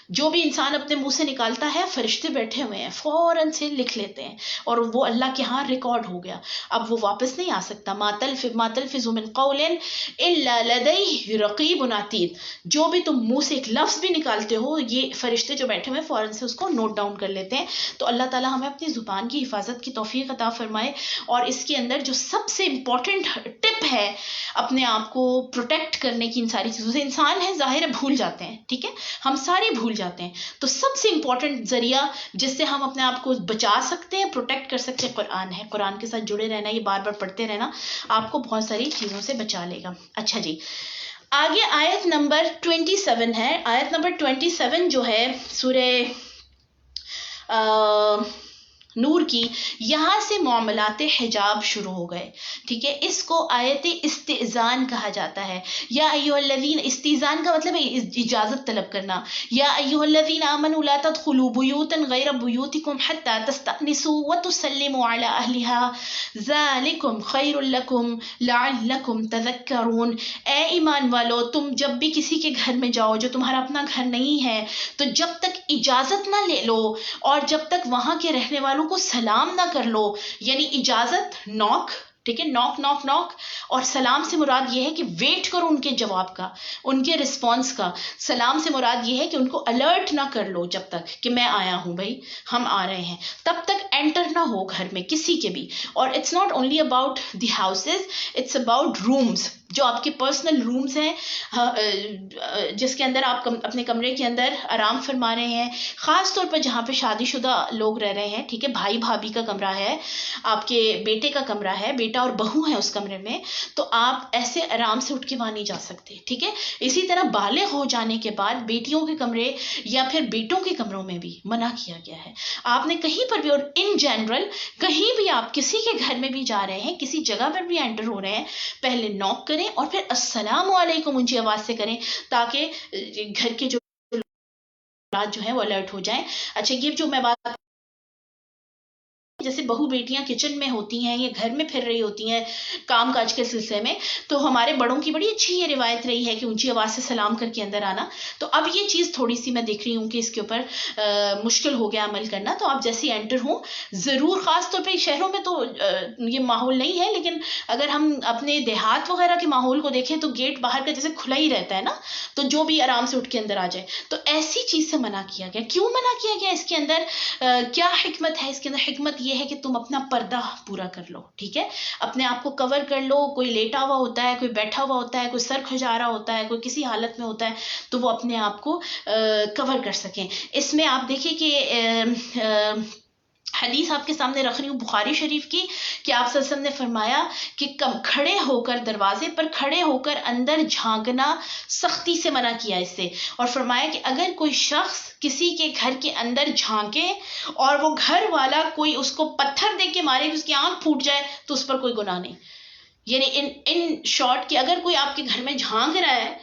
S1: جو بھی انسان اپنے منہ سے نکالتا ہے، فرشتے بیٹھے ہوئے ہیں فوراً سے لکھ لیتے ہیں اور وہ اللہ کے ہاں ریکارڈ ہو گیا. اب وہ واپس نہیں آ سکتا. ما تلفظ من قول الا لدیہ رقیب عتید. جو بھی تم منہ سے ایک لفظ بھی نکالتے ہو، یہ فرشتے جو بیٹھے ہوئے ہیں فوراً سے اس کو نوٹ ڈاؤن کر لیتے ہیں. تو اللہ تعالیٰ ہمیں اپنی زبان کی حفاظت کی توفیق عطا فرمائے. اور اس کے اندر جو سب سے امپورٹنٹ ٹپ ہے اپنے آپ کو پروٹیکٹ کرنے کی ان ساری چیزوں سے، انسان ہے ظاہر ہے بھول جاتے ہیں، ٹھیک ہے، ہم سارے بھول جاتے ہیں. تو سب سے امپورٹنٹ ذریعہ جس سے ہم اپنے آپ کو بچا سکتے ہیں، پروٹیکٹ کر سکتے ہیں، قرآن ہے. قرآن کے ساتھ جڑے رہنا، یہ بار بار پڑھتے رہنا آپ کو بہت ساری چیزوں سے بچا لے گا. اچھا جی، آگے آیت نمبر 27 ہے. آیت نمبر 27 جو ہے سورہ نور کی، یہاں سے معاملات حجاب شروع ہو گئے. ٹھیک ہے، اس کو آیت استئذان کہا جاتا ہے. یا ایھا الذین، استئذان کا مطلب ہے اجازت طلب کرنا. یا ایھا الذین آمنوا لا تدخلوا بیوتا غیر بیوتکم حتی تستأنسوا وتسلموا علی اہلها ذلکم خیر لکم لعلکم تذکرون. اے ایمان والو، تم جب بھی کسی کے گھر میں جاؤ جو تمہارا اپنا گھر نہیں ہے، تو جب تک اجازت نہ لے لو اور جب تک وہاں کے رہنے والوں کو سلام نہ کر لو، یعنی اجازت، نوک، ٹھیک ہے، نوک نوک نوک، اور سلام سے مراد یہ ہے کہ ویٹ کرو ان کے جواب کا، ان کے رسپانس کا. سلام سے مراد یہ ہے کہ ان کو الرٹ نہ کر لو جب تک کہ میں آیا ہوں بھائی، ہم آ رہے ہیں، تب تک انٹر نہ ہو گھر میں کسی کے بھی. اور it's not only about the houses, it's about rooms, جو آپ کے پرسنل رومز ہیں، جس کے اندر آپ اپنے کمرے کے اندر آرام فرما رہے ہیں. خاص طور پر جہاں پہ شادی شدہ لوگ رہ رہے ہیں، ٹھیک ہے، بھائی بھابھی کا کمرہ ہے، آپ کے بیٹے کا کمرہ ہے، بیٹا اور بہو ہے اس کمرے میں، تو آپ ایسے آرام سے اٹھ کے وہاں نہیں جا سکتے. ٹھیک ہے، اسی طرح بالغ ہو جانے کے بعد بیٹیوں کے کمرے یا پھر بیٹوں کے کمروں میں بھی منع کیا گیا ہے. آپ نے کہیں پر بھی، اور ان جنرل کہیں بھی آپ کسی کے گھر میں بھی جا رہے ہیں، کسی جگہ پر بھی انٹر ہو رہے ہیں، پہلے نوک کریں اور پھر السلام علیکم اونچی آواز سے کریں، تاکہ گھر کے جو ہیں وہ الرٹ ہو جائیں. اچھا، یہ جو میں بات جیسے بہو بیٹیاں کچن میں ہوتی ہیں یا گھر میں پھر رہی ہوتی ہیں کام کاج کے سلسلے میں، تو ہمارے بڑوں کی بڑی اچھی یہ روایت رہی ہے کہ اونچی آواز سے سلام کر کے اندر آنا. تو اب یہ چیز تھوڑی سی میں دیکھ رہی ہوں کہ اس کے اوپر مشکل ہو گیا عمل کرنا. تو آپ جیسے انٹر ہوں ضرور، خاص طور پہ شہروں میں تو یہ ماحول نہیں ہے، لیکن اگر ہم اپنے دیہات وغیرہ کے ماحول کو دیکھیں تو گیٹ باہر کا جیسے کھلا ہی رہتا ہے نا، تو جو بھی آرام سے اٹھ کے اندر آ جائے. تو ایسی چیز سے منع کیا گیا. کیوں منع کیا گیا؟ اس کے اندر کیا حکمت ہے؟ اس کے اندر حکمت یہ ہے کہ تم اپنا پردہ پورا کر لو. ٹھیک ہے، اپنے آپ کو کور کر لو. کوئی لیٹا ہوا ہوتا ہے، کوئی بیٹھا ہوا ہوتا ہے، کوئی سر کھجا رہا ہوتا ہے، کوئی کسی حالت میں ہوتا ہے، تو وہ اپنے آپ کو کور کر سکیں. اس میں آپ دیکھیں کہ حدیث آپ کے سامنے رکھ رہی ہوں بخاری شریف کی، کہ آپ صلی اللہ علیہ وسلم نے فرمایا کہ کھڑے ہو کر، دروازے پر کھڑے ہو کر اندر جھانکنا سختی سے منع کیا اس سے. اور فرمایا کہ اگر کوئی شخص کسی کے گھر کے اندر جھانکے اور وہ گھر والا کوئی اس کو پتھر دے کے مارے، اس کی آنکھ پھوٹ جائے، تو اس پر کوئی گناہ نہیں. یعنی ان شارٹ کہ اگر کوئی آپ کے گھر میں جھانک رہا ہے،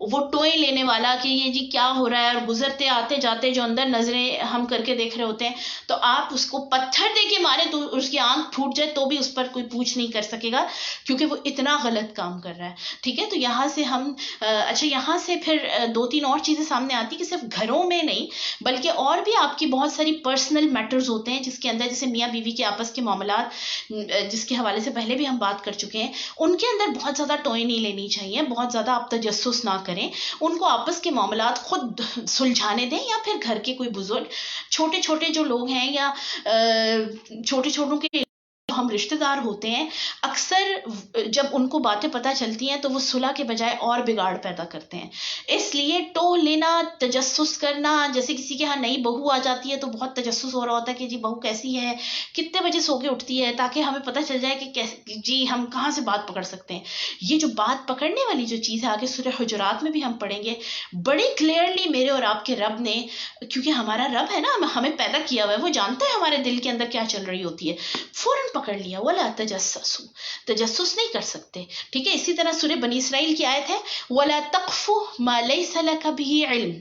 S1: وہ ٹوئیں لینے والا کہ یہ جی کیا ہو رہا ہے، اور گزرتے آتے جاتے جو اندر نظریں ہم کر کے دیکھ رہے ہوتے ہیں، تو آپ اس کو پتھر دے کے مارے تو اس کی آنکھ پھوٹ جائے تو بھی اس پر کوئی پوچھ نہیں کر سکے گا، کیونکہ وہ اتنا غلط کام کر رہا ہے. ٹھیک ہے، تو یہاں سے ہم اچھا، یہاں سے پھر دو تین اور چیزیں سامنے آتی کہ صرف گھروں میں نہیں بلکہ اور بھی آپ کی بہت ساری پرسنل میٹرز ہوتے ہیں جس کے اندر، جیسے میاں بیوی کے آپس کے معاملات، جس کے حوالے سے پہلے بھی ہم بات کر چکے ہیں، ان کے اندر بہت زیادہ ٹوئیں نہیں لینی چاہیے، بہت زیادہ آپ تجسس نہ کریں, ان کو آپس کے معاملات خود سلجھانے دیں, یا پھر گھر کے کوئی بزرگ چھوٹے چھوٹے جو لوگ ہیں یا چھوٹے چھوٹوں کے ہم رشتہ دار ہوتے ہیں, اکثر جب ان کو باتیں پتہ چلتی ہیں تو وہ صلح کے بجائے اور بگاڑ پیدا کرتے ہیں. اس لیے ٹوہ لینا, تجسس کرنا, جیسے کسی کے ہاں نئی بہو آ جاتی ہے تو بہت تجسس ہو رہا ہوتا ہے کہ جی بہو کیسی ہے, کتنے بجے سو کے اٹھتی ہے, تاکہ ہمیں پتہ چل جائے کہ جی ہم کہاں سے بات پکڑ سکتے ہیں. یہ جو بات پکڑنے والی جو چیز ہے آگے سورہ حجرات میں بھی ہم پڑھیں گے بڑی کلیئرلی. میرے اور آپ کے رب نے, کیونکہ ہمارا رب ہے نا, ہمیں پیدا کیا ہوا ہے, وہ جانتا ہے ہمارے دل کے اندر کیا چل رہی ہوتی ہے, فوراً پکڑ لیا. وَلَا تَجَسَّسُوا, تجسس نہیں کر سکتے, ٹھیک ہے. اسی طرح سورہ بنی اسرائیل کی آیت ہے وَلَا تَقْفُ مَا لَيْسَ لَكَ بِهِ عِلْمٌ,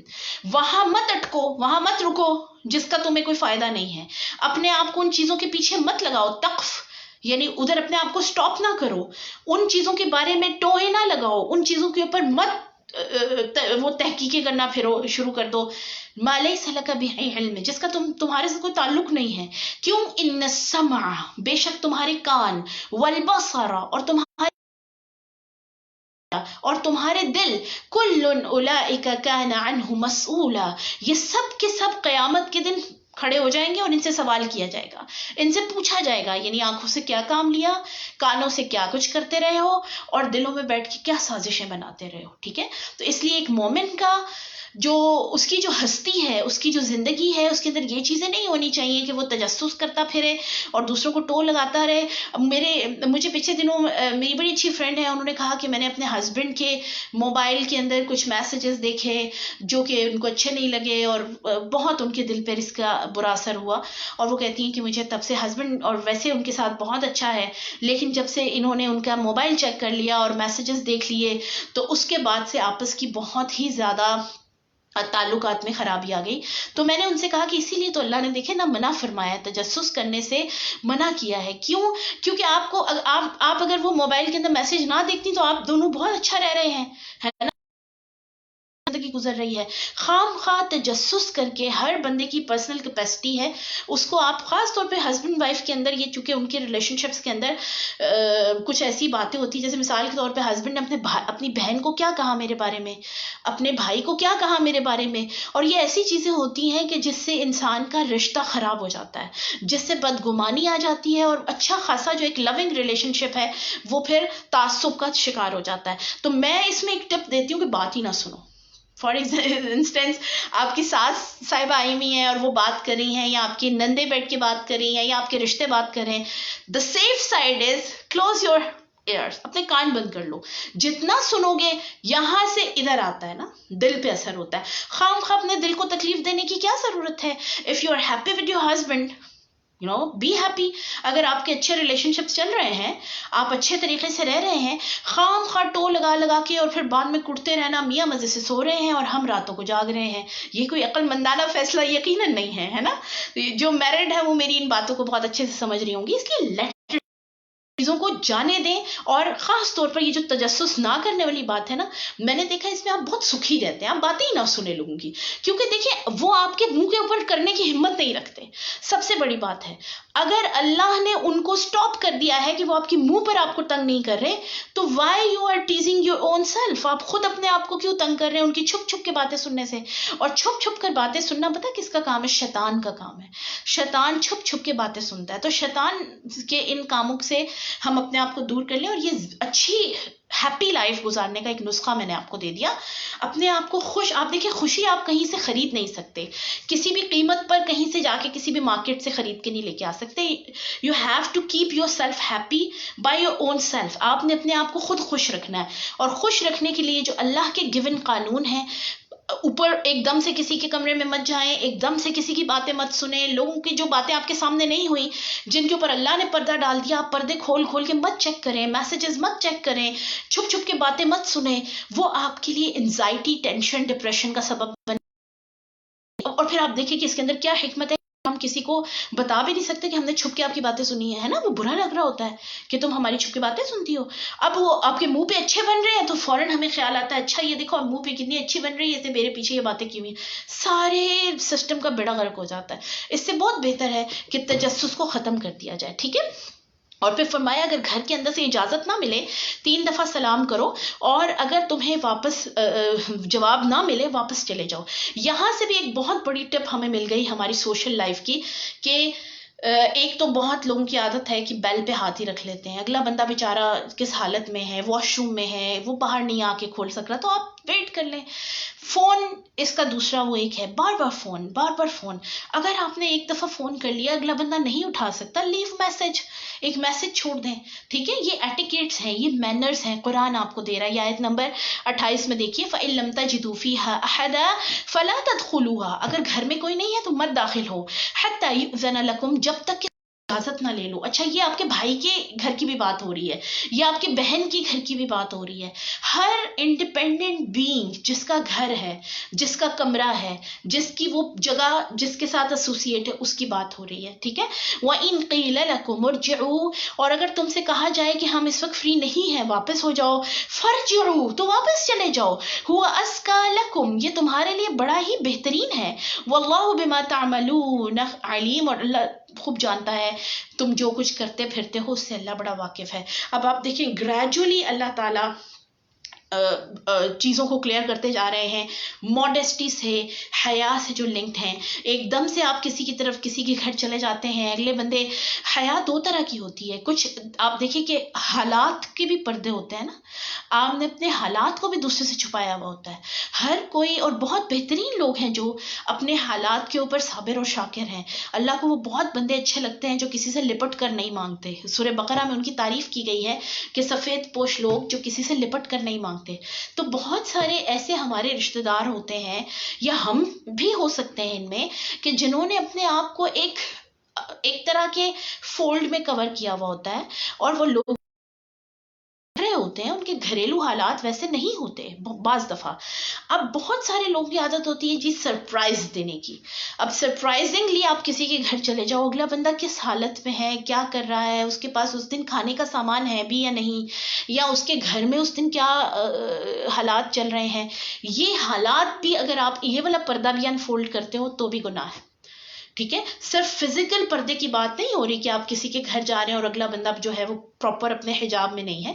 S1: وہاں مت اٹکو, وہاں مت رکو جس کا تمہیں کوئی فائدہ نہیں ہے. اپنے آپ کو ان چیزوں کے پیچھے مت لگاؤ. تقف یعنی ادھر اپنے آپ کو سٹاپ نہ کرو, ان چیزوں کے بارے میں ٹوئے نہ لگاؤ, ان چیزوں کے اوپر مت وہ تحقیقیں کرنا پھر شروع کر دو. ما لیس لک بہ علم, جس کا تمہارے سے کوئی تعلق نہیں ہے. کیوں؟ ان السمع, بے شک تمہارے کان, والبصر, اور تمہارے دل, کل اولئک کان عنہ مسئولا, یہ سب کے سب قیامت کے دن کھڑے ہو جائیں گے اور ان سے سوال کیا جائے گا, ان سے پوچھا جائے گا. یعنی آنکھوں سے کیا کام لیا, کانوں سے کیا کچھ کرتے رہے ہو, اور دلوں میں بیٹھ کے کیا سازشیں بناتے رہے ہو. ٹھیک ہے, تو اس لیے ایک مومن کا جو اس کی جو ہستی ہے, اس کی جو زندگی ہے, اس کے اندر یہ چیزیں نہیں ہونی چاہیے کہ وہ تجسس کرتا پھرے اور دوسروں کو ٹو لگاتا رہے. مجھے پچھلے دنوں میری بڑی اچھی فرینڈ ہے, انہوں نے کہا کہ میں نے اپنے ہسبینڈ کے موبائل کے اندر کچھ میسیجز دیکھے جو کہ ان کو اچھے نہیں لگے, اور بہت ان کے دل پر اس کا برا اثر ہوا. اور وہ کہتی ہیں کہ مجھے تب سے ہسبینڈ, اور ویسے ان کے ساتھ بہت اچھا ہے, لیکن جب سے انہوں نے ان کا موبائل چیک کر لیا اور میسیجز دیکھ لیے تو اس کے بعد سے آپس کی بہت ہی زیادہ تعلقات میں خرابی آ گئی. تو میں نے ان سے کہا کہ اسی لیے تو اللہ نے دیکھے نا منع فرمایا ہے, تجسس کرنے سے منع کیا ہے. کیوں؟ کیونکہ آپ کو آپ اگر وہ موبائل کے اندر میسج نہ دیکھتی تو آپ دونوں بہت اچھا رہ رہے ہیں, ہے نا, زندگی گزر رہی ہے. خام خواہ تجسس کر کے, ہر بندے کی پرسنل کیپیسٹی ہے, اس کو آپ خاص طور پہ ہسبینڈ وائف کے اندر, یہ چونکہ ان کے ریلیشن شپس کے اندر کچھ ایسی باتیں ہوتی ہیں, جیسے مثال کے طور پہ ہسبینڈ نے اپنی بہن کو کیا کہا میرے بارے میں, اپنے بھائی کو کیا کہا میرے بارے میں, اور یہ ایسی چیزیں ہوتی ہیں کہ جس سے انسان کا رشتہ خراب ہو جاتا ہے, جس سے بدگمانی آ جاتی ہے, اور اچھا خاصا جو ایک لونگ ریلیشن شپ ہے وہ پھر تعصب کا شکار ہو جاتا ہے. تو میں اس میں ایک ٹپ دیتی ہوں کہ بات ہی نہ سنو. فار انسٹینس آپ کی ساس صاحبہ آئی ہوئی ہیں اور وہ بات کر رہی ہیں, یا آپ کی نندے بیٹھ کے بات کر رہی ہیں, یا آپ کے رشتے بات کر رہے ہیں, the safe side is close your ears, اپنے کان بند کر لو. جتنا سنو گے یہاں سے ادھر آتا ہے نا, دل پہ اثر ہوتا ہے. خام خواہ اپنے دل کو تکلیف دینے کی کیا ضرورت ہے. If you are happy with your husband, you know, be happy. اگر آپ کے اچھے ریلیشن شپ چل رہے ہیں, آپ اچھے طریقے سے رہ رہے ہیں, خام خواہ ٹو لگا کے اور پھر بعد میں کٹتے رہنا, میاں مزے سے سو رہے ہیں اور ہم راتوں کو جاگ رہے ہیں, یہ کوئی عقل مندانہ فیصلہ یقیناً نہیں ہے, ہے نا. جو میرڈ ہے وہ میری ان باتوں کو بہت اچھے سے سمجھ رہی ہوں گی. اس لیے چیزوں کو جانے دیں, اور خاص طور پر یہ جو تجسس نہ کرنے والی بات ہے نا, میں نے دیکھا اس میں آپ بہت سکھی رہتے ہیں, آپ باتیں ہی نہ سنے لوگوں کی, کیونکہ دیکھیں وہ آپ کے منہ کے اوپر کرنے کی ہمت نہیں رکھتے. سب سے بڑی بات ہے, اگر اللہ نے ان کو سٹاپ کر دیا ہے کہ وہ آپ کے منہ پر آپ کو تنگ نہیں کر رہے, تو why you are teasing your own self, آپ خود اپنے آپ کو کیوں تنگ کر رہے ہیں ان کی چھپ چھپ کے باتیں سننے سے. اور چھپ چھپ کر باتیں سننا پتہ کس کا کام ہے؟ شیطان کا کام ہے. شیطان چھپ چھپ کے باتیں سنتا ہے. تو شیطان کے ان کاموں سے ہم اپنے آپ کو دور کر لیں, اور یہ اچھی ہیپی لائف گزارنے کا ایک نسخہ میں نے آپ کو دے دیا. اپنے آپ کو خوش, آپ دیکھیں خوشی آپ کہیں سے خرید نہیں سکتے, کسی بھی قیمت پر کہیں سے جا کے کسی بھی مارکیٹ سے خرید کے نہیں لے کے آ سکتے. You have to keep yourself happy by your own self. آپ نے اپنے آپ کو خود خوش رکھنا ہے, اور خوش رکھنے کے لیے جو اللہ کے گیون قانون ہیں, اوپر ایک دم سے کسی کے کمرے میں مت جائیں, ایک دم سے کسی کی باتیں مت سنیں, لوگوں کی جو باتیں آپ کے سامنے نہیں ہوئی, جن کے اوپر اللہ نے پردہ ڈال دیا, آپ پردے کھول کھول کے مت چیک کریں, میسیجز مت چیک کریں, چھپ چھپ کے باتیں مت سنیں. وہ آپ کے لیے انزائٹی, ٹینشن, ڈپریشن کا سبب بنے. اور پھر آپ دیکھیں کہ اس کے اندر کیا حکمت ہے, ہم کسی کو بتا بھی نہیں سکتے کہ ہم نے چھپ کے آپ کی باتیں سنی ہے نا. وہ برا لگ رہا ہوتا ہے کہ تم ہماری چھپ کے باتیں سنتی ہو. اب وہ آپ کے منہ پہ اچھے بن رہے ہیں تو فوراً ہمیں خیال آتا ہے, اچھا یہ دیکھو منہ پہ کتنی اچھی بن رہی ہے, میرے پیچھے یہ باتیں کی ہوئی. سارے سسٹم کا بیڑا غرق ہو جاتا ہے. اس سے بہت بہتر ہے کہ تجسس کو ختم کر دیا جائے. ٹھیک ہے. اور پھر فرمایا اگر گھر کے اندر سے اجازت نہ ملے 3 دفعہ سلام کرو، اور اگر تمہیں واپس جواب نہ ملے واپس چلے جاؤ۔ یہاں سے بھی ایک بہت بڑی ٹپ ہمیں مل گئی ہماری سوشل لائف کی، کہ ایک تو بہت لوگوں کی عادت ہے کہ بیل پہ ہاتھ ہی رکھ لیتے ہیں، اگلا بندہ بیچارہ کس حالت میں ہے، واش روم میں ہے، وہ باہر نہیں آ کے کھول سک رہا، تو آپ ویٹ کر لیں۔ فون اس کا دوسرا وہ ایک ہے، بار بار فون۔ اگر آپ نے ایک دفعہ فون کر لیا، اگلا بندہ نہیں اٹھا سکتا، لیو میسج، ایک میسج چھوڑ دیں، ٹھیک ہے؟ یہ ایٹیکیٹس ہیں، یہ مینرز ہیں، قرآن آپ کو دے رہا ہے۔ یہ آیت نمبر 28 میں دیکھیے، فَإِن لَمْ تَجِدُوا فِيهَا أَحَدًا فَلَا تَدْخُلُوهَا، اگر گھر میں کوئی نہیں ہے تو مت داخل ہو، حَتَّى يُؤْذَنَ لَكُمْ، جب تک کہ اجازت نہ لے لو۔ اچھا، یہ آپ کے بھائی کے گھر کی بھی بات ہو رہی ہے، یا آپ کے بہن کی گھر کی بھی بات ہو رہی ہے۔ ہر انڈیپینڈنٹ بینگ جس کا گھر ہے، جس کا کمرہ ہے، جس کی وہ جگہ جس کے ساتھ ایسوسیٹ ہے، اس کی بات ہو رہی ہے، ٹھیک ہے؟ وَإِن قِيلَ لَكُمُ ارْجِعُوا، اور اگر تم سے کہا جائے کہ ہم اس وقت فری نہیں ہیں، واپس ہو جاؤ، فَارْجِعُوا، تو واپس چلے جاؤ، هُوَ أَزْكَىٰ لَكُمْ، یہ تمہارے لیے بڑا ہی بہترین ہے، وَاللَّهُ بِمَا تَعْمَلُونَ عَلِيمٌ، اور اللہ خوب جانتا ہے تم جو کچھ کرتے پھرتے ہو، اس سے اللہ بڑا واقف ہے۔ اب آپ دیکھیں گریجولی اللہ تعالیٰ چیزوں کو کلیئر کرتے جا رہے ہیں، موڈیسٹی سے، حیا سے جو لنکڈ ہیں۔ ایک دم سے آپ کسی کی طرف کسی کے گھر چلے جاتے ہیں، اگلے بندے، حیا 2 طرح کی ہوتی ہے، کچھ آپ دیکھیں کہ حالات کے بھی پردے ہوتے ہیں نا، آپ نے اپنے حالات کو بھی دوسرے سے چھپایا ہوا ہوتا ہے ہر کوئی، اور بہت بہترین لوگ ہیں جو اپنے حالات کے اوپر صابر اور شاکر ہیں۔ اللہ کو وہ بہت بندے اچھے لگتے ہیں جو کسی سے لپٹ کر نہیں مانگتے۔ سورہ بقرہ میں ان کی تعریف کی گئی ہے کہ سفید پوش لوگ جو کسی سے لپٹ کر نہیں مانگتے۔ تو بہت سارے ایسے ہمارے رشتہ دار ہوتے ہیں، یا ہم بھی ہو سکتے ہیں ان میں، کہ جنہوں نے اپنے آپ کو ایک طرح کے فولڈ میں کور کیا ہوا ہوتا ہے، اور وہ لوگ ہوتے ہیں، ان کے گھریلو حالات ویسے نہیں ہوتے بعض دفعہ۔ اب بہت سارے لوگوں کی عادت ہوتی ہے جی سرپرائز دینے کی۔ اب سرپرائزنگلی آپ کسی کے گھر چلے جاؤ، اگلا بندہ کس حالت میں ہے، کیا کر رہا ہے، اس کے پاس اس دن کھانے کا سامان ہے بھی یا نہیں، یا اس کے گھر میں اس دن کیا حالات چل رہے ہیں، یہ حالات بھی اگر آپ یہ والا پردہ بھی انفولڈ کرتے ہو تو بھی گناہ ہے، ٹھیک ہے؟ صرف فزیکل پردے کی بات نہیں ہو رہی کہ آپ کسی کے گھر جا رہے ہیں اور اگلا بندہ جو ہے وہ پراپر اپنے حجاب میں نہیں ہے،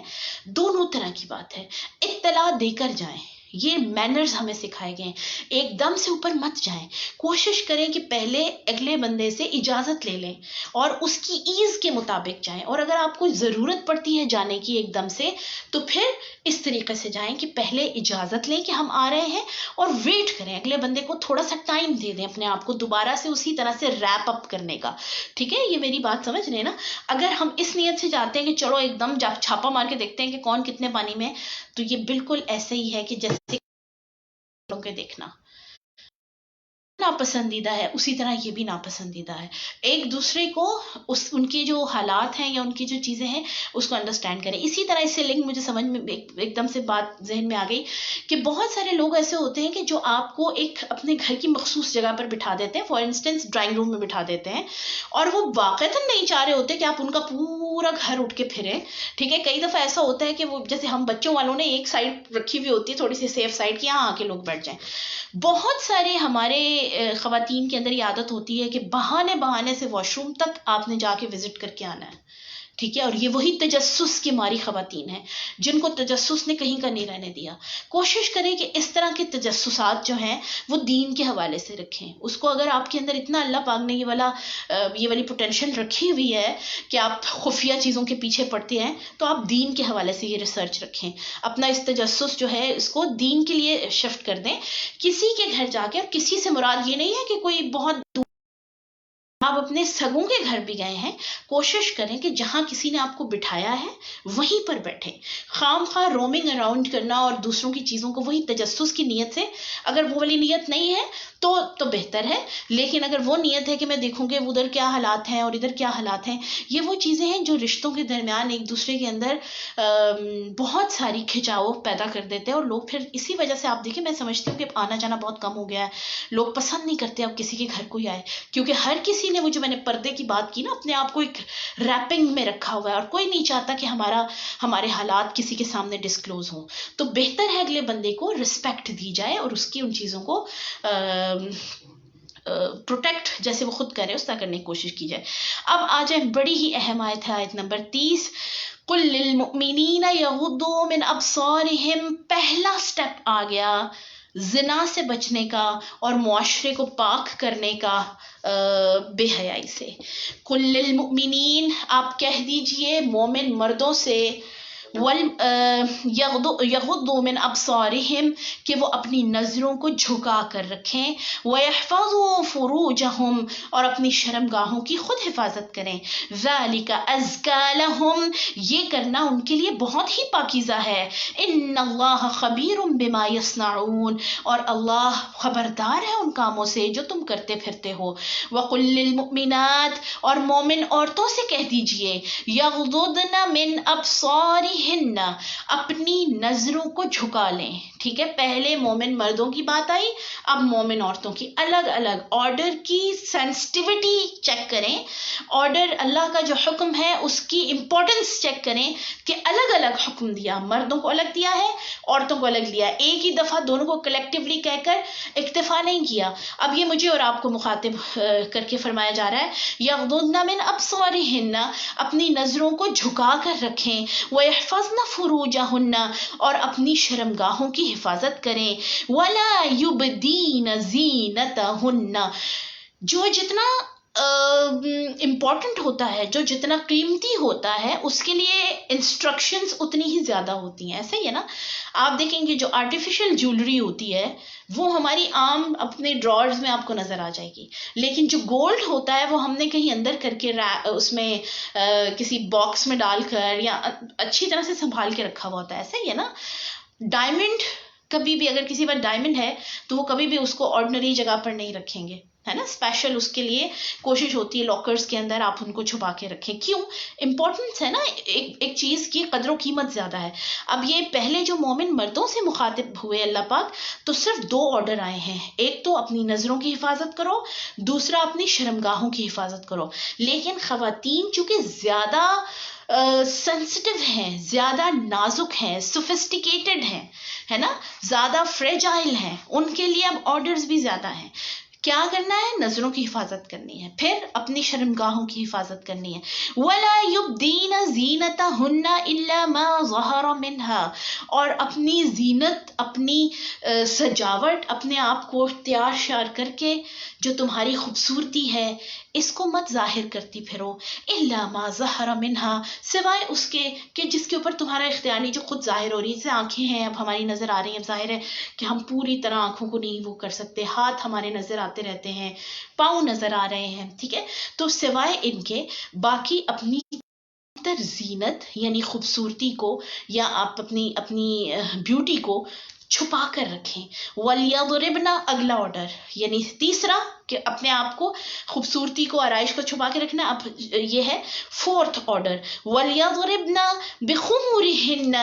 S1: دونوں طرح کی بات ہے۔ اطلاع دے کر جائیں، یہ مینرز ہمیں سکھائے گئے ہیں۔ ایک دم سے اوپر مت جائیں، کوشش کریں کہ پہلے اگلے بندے سے اجازت لے لیں اور اس کی ایز کے مطابق جائیں، اور اگر آپ کو ضرورت پڑتی ہے جانے کی ایک دم سے، تو پھر اس طریقے سے جائیں کہ پہلے اجازت لیں کہ ہم آ رہے ہیں، اور ویٹ کریں، اگلے بندے کو تھوڑا سا ٹائم دے دیں اپنے آپ کو دوبارہ سے اسی طرح سے ریپ اپ کرنے کا، ٹھیک ہے؟ یہ میری بات سمجھ رہے ہیں نا؟ اگر ہم اس نیت سے جاتے ہیں کہ چلو ایک دم چھاپا مار کے دیکھتے ہیں کہ کون کتنے پانی میں، تو یہ بالکل ایسے ہی ہے کہ جیسے کے دیکھنا ناپسندیدہ ہے، اسی طرح یہ بھی ناپسندیدہ ہے۔ ایک دوسرے کو ان کی جو حالات ہیں یا ان کی جو چیزیں ہیں اس کو انڈرسٹینڈ کریں۔ اسی طرح اس سے لنک مجھے سمجھ میں ایک دم سے بات ذہن میں آ گئی کہ بہت سارے لوگ ایسے ہوتے ہیں کہ جو آپ کو ایک اپنے گھر کی مخصوص جگہ پر بٹھا دیتے ہیں، فار انسٹنس ڈرائنگ روم میں بٹھا دیتے ہیں، اور وہ واقعتاً نہیں چاہ رہے ہوتے کہ آپ ان کا پورا گھر اٹھ کے پھریں، ٹھیک ہے؟ کئی دفعہ ایسا ہوتا ہے کہ وہ جیسے ہم بچوں والوں نے ایک سائڈ رکھی ہوئی ہوتی ہے تھوڑی سی سیف سائڈ، کہ یہاں آ کے لوگ بیٹھ جائیں۔ بہت سارے ہمارے خواتین کے اندر یہ عادت ہوتی ہے کہ بہانے سے واش روم تک آپ نے جا کے وزٹ کر کے آنا ہے، ٹھیک ہے؟ اور یہ وہی تجسس کی ماری خواتین ہیں جن کو تجسس نے کہیں کا نہیں رہنے دیا۔ کوشش کریں کہ اس طرح کے تجسسات جو ہیں وہ دین کے حوالے سے رکھیں اس کو۔ اگر آپ کے اندر اتنا اللہ پاک نے یہ والی پوٹینشیل رکھی ہوئی ہے کہ آپ خفیہ چیزوں کے پیچھے پڑتے ہیں، تو آپ دین کے حوالے سے یہ ریسرچ رکھیں، اپنا اس تجسس جو ہے اس کو دین کے لیے شفٹ کر دیں کسی کے گھر جا کے۔ اور کسی سے مراد یہ نہیں ہے کہ کوئی بہت دور، آپ اپنے سگوں کے گھر بھی گئے ہیں، کوشش کریں کہ جہاں کسی نے آپ کو بٹھایا ہے وہیں پر بیٹھیں۔ خام خواہ رومنگ اراؤنڈ کرنا اور دوسروں کی چیزوں کو وہی تجسس کی نیت سے، اگر وہ والی نیت نہیں ہے تو بہتر ہے، لیکن اگر وہ نیت ہے کہ میں دیکھوں کہ ادھر کیا حالات ہیں اور ادھر کیا حالات ہیں، یہ وہ چیزیں ہیں جو رشتوں کے درمیان ایک دوسرے کے اندر بہت ساری کھچاؤ پیدا کر دیتے ہیں، اور لوگ پھر اسی وجہ سے آپ دیکھیں، میں سمجھتی ہوں کہ آنا جانا بہت کم ہو گیا ہے، لوگ پسند نہیں کرتے اب کسی کے گھر کوئی آئے، کیونکہ ہر کسی نے، وہ جو میں نے پردے کی بات کی نا، اپنے آپ کو ایک ریپنگ میں رکھا ہوا ہے، اور کوئی نہیں چاہتا کہ ہمارے حالات کسی کے سامنے ڈسکلوز ہوں۔ تو بہتر ہے اگلے بندے کو رسپیکٹ دی جائے اور اس کی ان چیزوں کو پروٹیکٹ جیسے وہ خود کرے اس طرح کرنے کی کوشش کی جائے. اب آ جائیں بڑی ہی اہم آیت ہے آیت نمبر 30. قل للمؤمنین یغضوا من ابصارہم. پہلا سٹیپ آ گیا زنا سے بچنے کا اور معاشرے کو پاک کرنے کا بے حیائی سے. قل للمؤمنین، آپ کہہ دیجئے مومن مردوں سے، یغضوا من ابصارہم کہ وہ اپنی نظروں کو جھکا کر رکھیں، ویحفظوا فروجہم اور اپنی شرم گاہوں کی خود حفاظت کریں. ذالک ازکی لہم، یہ کرنا ان کے لیے بہت ہی پاکیزہ ہے. ان اللہ خبیر بما یصنعون، اور اللہ خبردار ہے ان کاموں سے جو تم کرتے پھرتے ہو. وقل للمؤمنات، اور مومن عورتوں سے کہہ دیجئے، یغضضن من ابصارہن، اپنی نظروں کو جھکا لیں. ٹھیک ہے، پہلے مومن مردوں کی بات آئی، اب مومن عورتوں کی. الگ الگ آرڈر کی سینسٹیوٹی چیک کریں، آرڈر اللہ کا جو حکم ہے اس کی امپورٹنس چیک کریں کہ الگ الگ حکم دیا، مردوں کو الگ دیا ہے، عورتوں کو الگ دیا. ایک ہی دفعہ دونوں کو کلیکٹیولی کہہ کر اکتفا نہیں کیا. اب یہ مجھے اور آپ کو مخاطب کر کے فرمایا جا رہا ہے، یغضضن من ابصارہن، اپنی نظروں کو جھکا کر رکھیں، ویحفظن فروجہن اور اپنی شرمگاہوں کی حفاظت کریں. ولا یبدین زینتہن، جو جتنا امپورٹنٹ ہوتا ہے، جو جتنا قیمتی ہوتا ہے، اس کے لیے انسٹرکشنز اتنی ہی زیادہ ہوتی ہیں. ایسا ہی ہے نا، آپ دیکھیں گے جو آرٹیفیشل جیولری ہوتی ہے وہ ہماری عام اپنے ڈرارز میں آپ کو نظر آ جائے گی، لیکن جو گولڈ ہوتا ہے وہ ہم نے کہیں اندر کر کے اس میں کسی باکس میں ڈال کر یا اچھی طرح سے سنبھال کے رکھا ہوا ہوتا ہے. ایسا ہی ہے نا، ڈائمنڈ کبھی بھی اگر کسی پر ڈائمنڈ ہے تو وہ کبھی بھی اس کو آرڈنری جگہ پر نہیں رکھیں گے، ہے نا، اسپیشل اس کے لیے کوشش ہوتی ہے لاکرز کے اندر آپ ان کو چھپا کے رکھیں. کیوں؟ امپورٹنس ہے نا، ایک چیز کی قدر و قیمت زیادہ ہے. اب یہ پہلے جو مومن مردوں سے مخاطب ہوئے اللہ پاک، تو صرف 2 آرڈر آئے ہیں، ایک تو اپنی نظروں کی حفاظت کرو، دوسرا اپنی شرمگاہوں کی حفاظت کرو. لیکن خواتین چونکہ زیادہ سینسٹیو ہیں، زیادہ نازک ہیں، سوفسٹیکیٹڈ ہیں، ہے نا، زیادہ فریجائل ہیں، ان کے لیے اب آرڈرز بھی زیادہ ہیں. کیا کرنا ہے؟ نظروں کی حفاظت کرنی ہے، پھر اپنی شرمگاہوں کی حفاظت کرنی ہے. وَلَا يُبْدِينَ زِينَتَهُنَّ إِلَّا مَا ظَهَرَ مِنْهَا، اور اپنی زینت، اپنی سجاوٹ، اپنے آپ کو تیار شیار کر کے جو تمہاری خوبصورتی ہے اس کو مت ظاہر کرتی پھرو. إِلَّا مَا ظَهَرَ مِنْهَا، سوائے اس کے کہ جس کے اوپر تمہارا اختیار نہیں، جو خود ظاہر ہو رہی ہے. جیسے آنکھیں ہیں، اب ہماری نظر آ رہی ہیں، اب ظاہر ہے کہ ہم پوری طرح آنکھوں کو نہیں وہ کر سکتے، ہاتھ ہمارے نظر آتے رہتے ہیں، پاؤں نظر آ رہے ہیں. ٹھیک ہے، تو سوائے ان کے باقی اپنی تر زینت یعنی خوبصورتی کو یا آپ اپنی بیوٹی کو چھپا کر رکھیں. وَلْيَضْرِبْنَ، اگلا آرڈر یعنی تیسرا کہ اپنے آپ کو خوبصورتی کو، آرائش کو چھپا کے رکھنا. اب یہ ہے 4th آرڈر، وَلْيَضْرِبْنَ بِخُمُرِهِنَّ